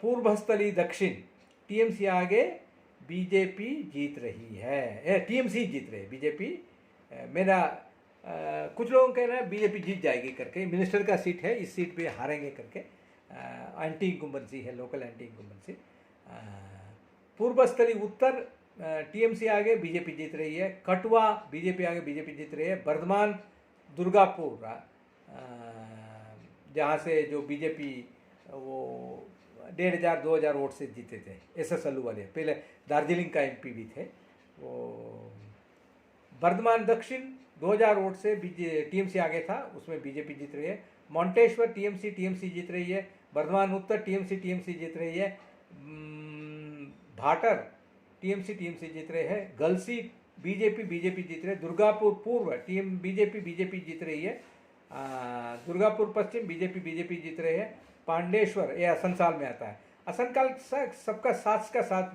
Speaker 1: पूर्वस्थली दक्षिण टीएमसी आगे बीजेपी जीत रही है, टीएमसी जीत रही है। बीजेपी मेरा कुछ लोगों का कहना है बीजेपी जीत जाएगी करके, मिनिस्टर का सीट है, इस सीट पे हारेंगे करके। एंटी इंकुम्बेंसी है, लोकल एंटी इंकुम्बेंसी। पूर्वस्थली उत्तर टीएमसी आगे बीजेपी जीत रही है। कटवा बीजेपी आगे बीजेपी जीत रही है। बर्धमान दुर्गापुर जहाँ से जो बीजेपी वो 1500-2000 वोट से जीते थे, SSLU वाले, पहले दार्जिलिंग का MP भी थे वो। बर्धमान दक्षिण 2000 वोट से टीएमसी आगे था, उसमें बीजेपी जीत रही है। मोंटेश्वर टीएमसी जीत रही है। बर्धमान उत्तर टीएमसी जीत रही है। भाटर टीएमसी जीत रहे हैं। गलसी बीजेपी जीत रहे हैं। दुर्गापुर पूर्व बीजेपी जीत रही है। दुर्गापुर पश्चिम बीजेपी जीत रहे हैं। पांडेश्वर ये असनसाल में आता है। असनकाल सबका साथ का साथ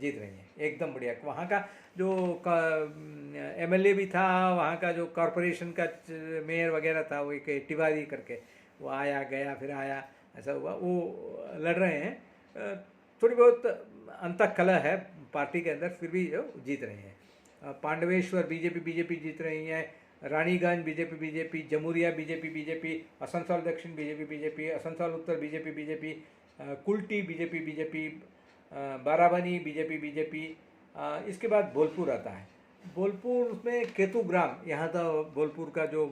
Speaker 1: जीत रही है, एकदम बढ़िया। वहाँ का जो MLA भी था, वहाँ का जो कॉरपोरेशन का मेयर वगैरह था, वो एक तिवारी करके, वो आया गया फिर आया, ऐसा हुआ। वो लड़ रहे हैं, थोड़ी बहुत अंतकलह है पार्टी के अंदर, फिर भी जीत रहे हैं। पांडवेश्वर बीजेपी जीत रही है। Raniganj BJP, Jamuria BJP, Asansol Dakshin BJP, Asansol Uttar BJP, Kulti BJP, Barabani BJP. इसके बाद बोलपुर आता है। बोलपुर में केतुग्राम, यहाँ तो बोलपुर का जो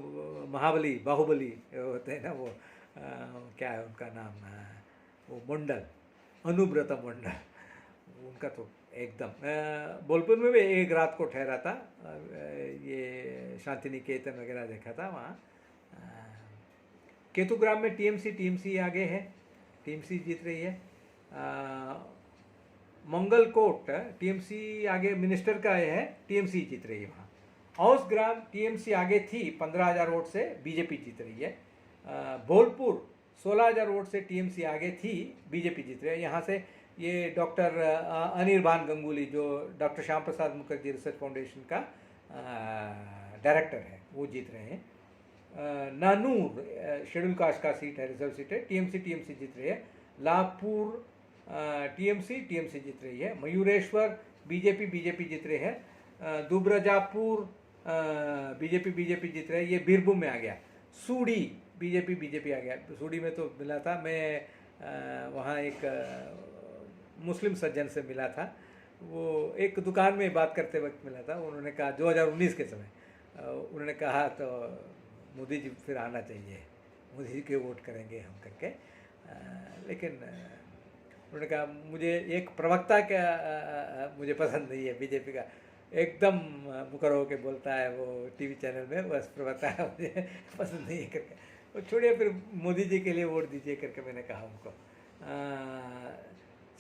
Speaker 1: बाहुबली होते हैं ना, वो क्या है उनका नाम, वो मंडल, अनुव्रत मंडल, उनका तो एकदम बोलपुर में भी एक रात को ठहरा था। ये शांति निकेतन वगैरह देखा था वहाँ। केतुग्राम में टीएमसी आगे है, टीएमसी जीत रही है। मंगलकोट टीएमसी आगे मिनिस्टर का है, टीएमसी जीत रही है वहाँ। औसग्राम टीएमसी आगे थी 15000 वोट से, बीजेपी जीत रही है। बोलपुर 16000 वोट से टीएमसी आगे थी, बीजेपी जीत रही है। यहाँ से ये डॉक्टर अनिर्बान गंगुली, जो doctor Shyam Prasad Mukherjee research foundation का डायरेक्टर है, वो जीत रहे हैं। नानूर शेड्यूल कास्ट का सीट है, रिजर्व सीट है, टीएमसी जीत रही है। लाभपुर टीएमसी जीत रही है। मयूरेश्वर बीजेपी जीत रही है। दुबराजापुर बीजेपी जीत रही है, ये बीरभूम में आ गया। सूडी बीजेपी आ गया। सूडी में तो मिला था मैं, वहाँ एक मुस्लिम सज्जन से मिला था, वो एक दुकान में बात करते वक्त मिला था। उन्होंने कहा 2019 के समय उन्होंने कहा तो मोदी जी फिर आना चाहिए, मोदी जी के वोट करेंगे हम करके। लेकिन उन्होंने कहा मुझे एक प्रवक्ता क्या मुझे पसंद नहीं है बीजेपी का, एकदम मुकर होके बोलता है वो टीवी चैनल में, बस प्रवक्ता मुझे पसंद नहीं है करके। वो छोड़िए, फिर मोदी जी के लिए वोट दीजिए करके मैंने कहा उनको।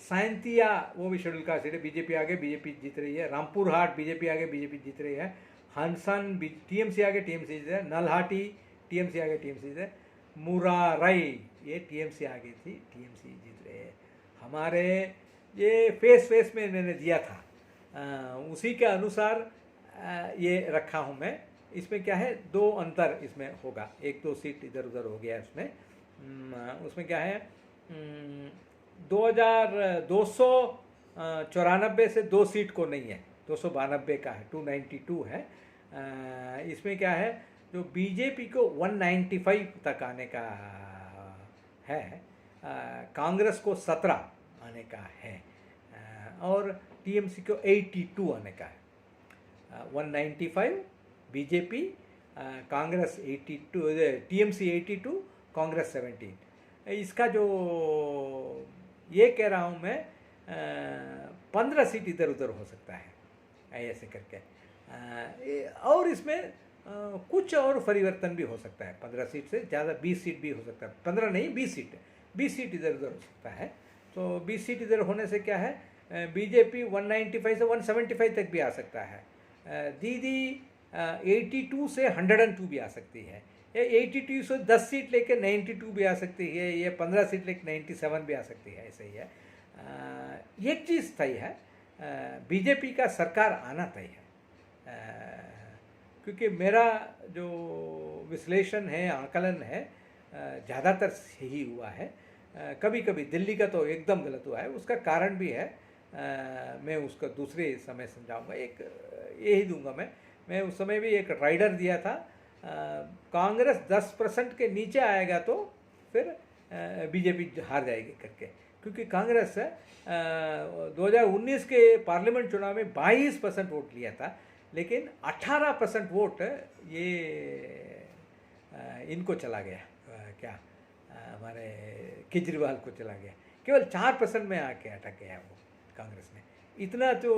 Speaker 1: साइंतिया वो भी शेड्यूल कास्ट सीट है, बीजेपी आगे बीजेपी जीत रही है। रामपुर हाट बीजेपी आगे बीजेपी जीत रही है। हंसन टीएमसी आगे टीएमसी जीत है। नलहाटी टीएमसी आगे टीएमसी जीत है। मुराराई ये टीएमसी आगे थी, टीएमसी जीत रहे हैं। हमारे ये फेस में मैंने दिया था, उसी के अनुसार ये रखा हूँ मैं। इसमें क्या है, 2 अंतर इसमें होगा, 1-2 सीट इधर उधर हो गया उसमें। उसमें क्या है, 2294 से 2 सीट को नहीं है, 292 का है, 292 है। इसमें क्या है, जो बीजेपी को 195 तक आने का है, कांग्रेस को 17 आने का है। और टीएमसी को 82 आने का है। 195 बीजेपी, कांग्रेस 82, टीएमसी 82, कांग्रेस 17। इसका जो ये कह रहा हूँ मैं 15 सीट इधर उधर हो सकता है ऐसे करके। और इसमें कुछ और परिवर्तन भी हो सकता है। 15 सीट से ज़्यादा 20 सीट भी हो सकता है। 15 नहीं, 20 सीट, 20 सीट इधर उधर हो सकता है। तो 20 सीट इधर होने से क्या है, बीजेपी 195 से 175 तक भी आ सकता है। दीदी 82 से 102 भी आ सकती है। ये 82 से 10 सीट लेके 92 भी आ सकती है। ये 15 सीट लेके 97 भी आ सकती है। ऐसे ही है। एक चीज़ तय है, बीजेपी का सरकार आना तय है। क्योंकि मेरा जो विश्लेषण है, आकलन है, ज़्यादातर सही हुआ है। कभी कभी दिल्ली का तो एकदम गलत हुआ है, उसका कारण भी है। मैं उसका दूसरे समय समझाऊंगा। एक यही दूंगा मैं उस समय भी एक राइडर दिया था, कांग्रेस 10% के नीचे आएगा तो फिर बीजेपी हार जाएगी करके। क्योंकि कांग्रेस 2019 के पार्लियामेंट चुनाव में 22% वोट लिया था, लेकिन 18% वोट ये इनको चला गया, क्या हमारे केजरीवाल को चला गया। केवल 4% में आके अटक गया वो कांग्रेस ने। इतना तो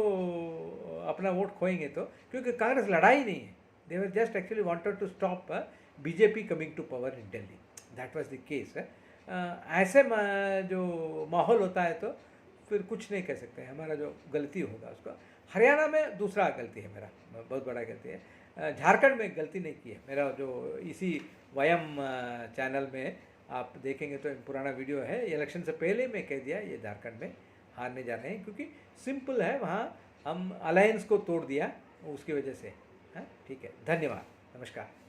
Speaker 1: अपना वोट खोएंगे तो, क्योंकि कांग्रेस लड़ाई नहीं है। They were just actually wanted to stop BJP coming to power in Delhi, that was the case. ऐसे जो माहौल होता है तो फिर कुछ नहीं कह सकते। हमारा जो गलती होगा उसका, हरियाणा में दूसरा गलती है मेरा, बहुत बड़ा गलती है। झारखंड में गलती नहीं की है मेरा। जो इसी वयम चैनल में आप देखेंगे तो पुराना वीडियो है, इलेक्शन से पहले मैं कह दिया ये झारखंड में हारने जा रहे हैं, क्योंकि सिंपल है, वहाँ हम अलायंस को तोड़ दिया उसकी वजह से। हाँ, ठीक है, धन्यवाद, नमस्कार।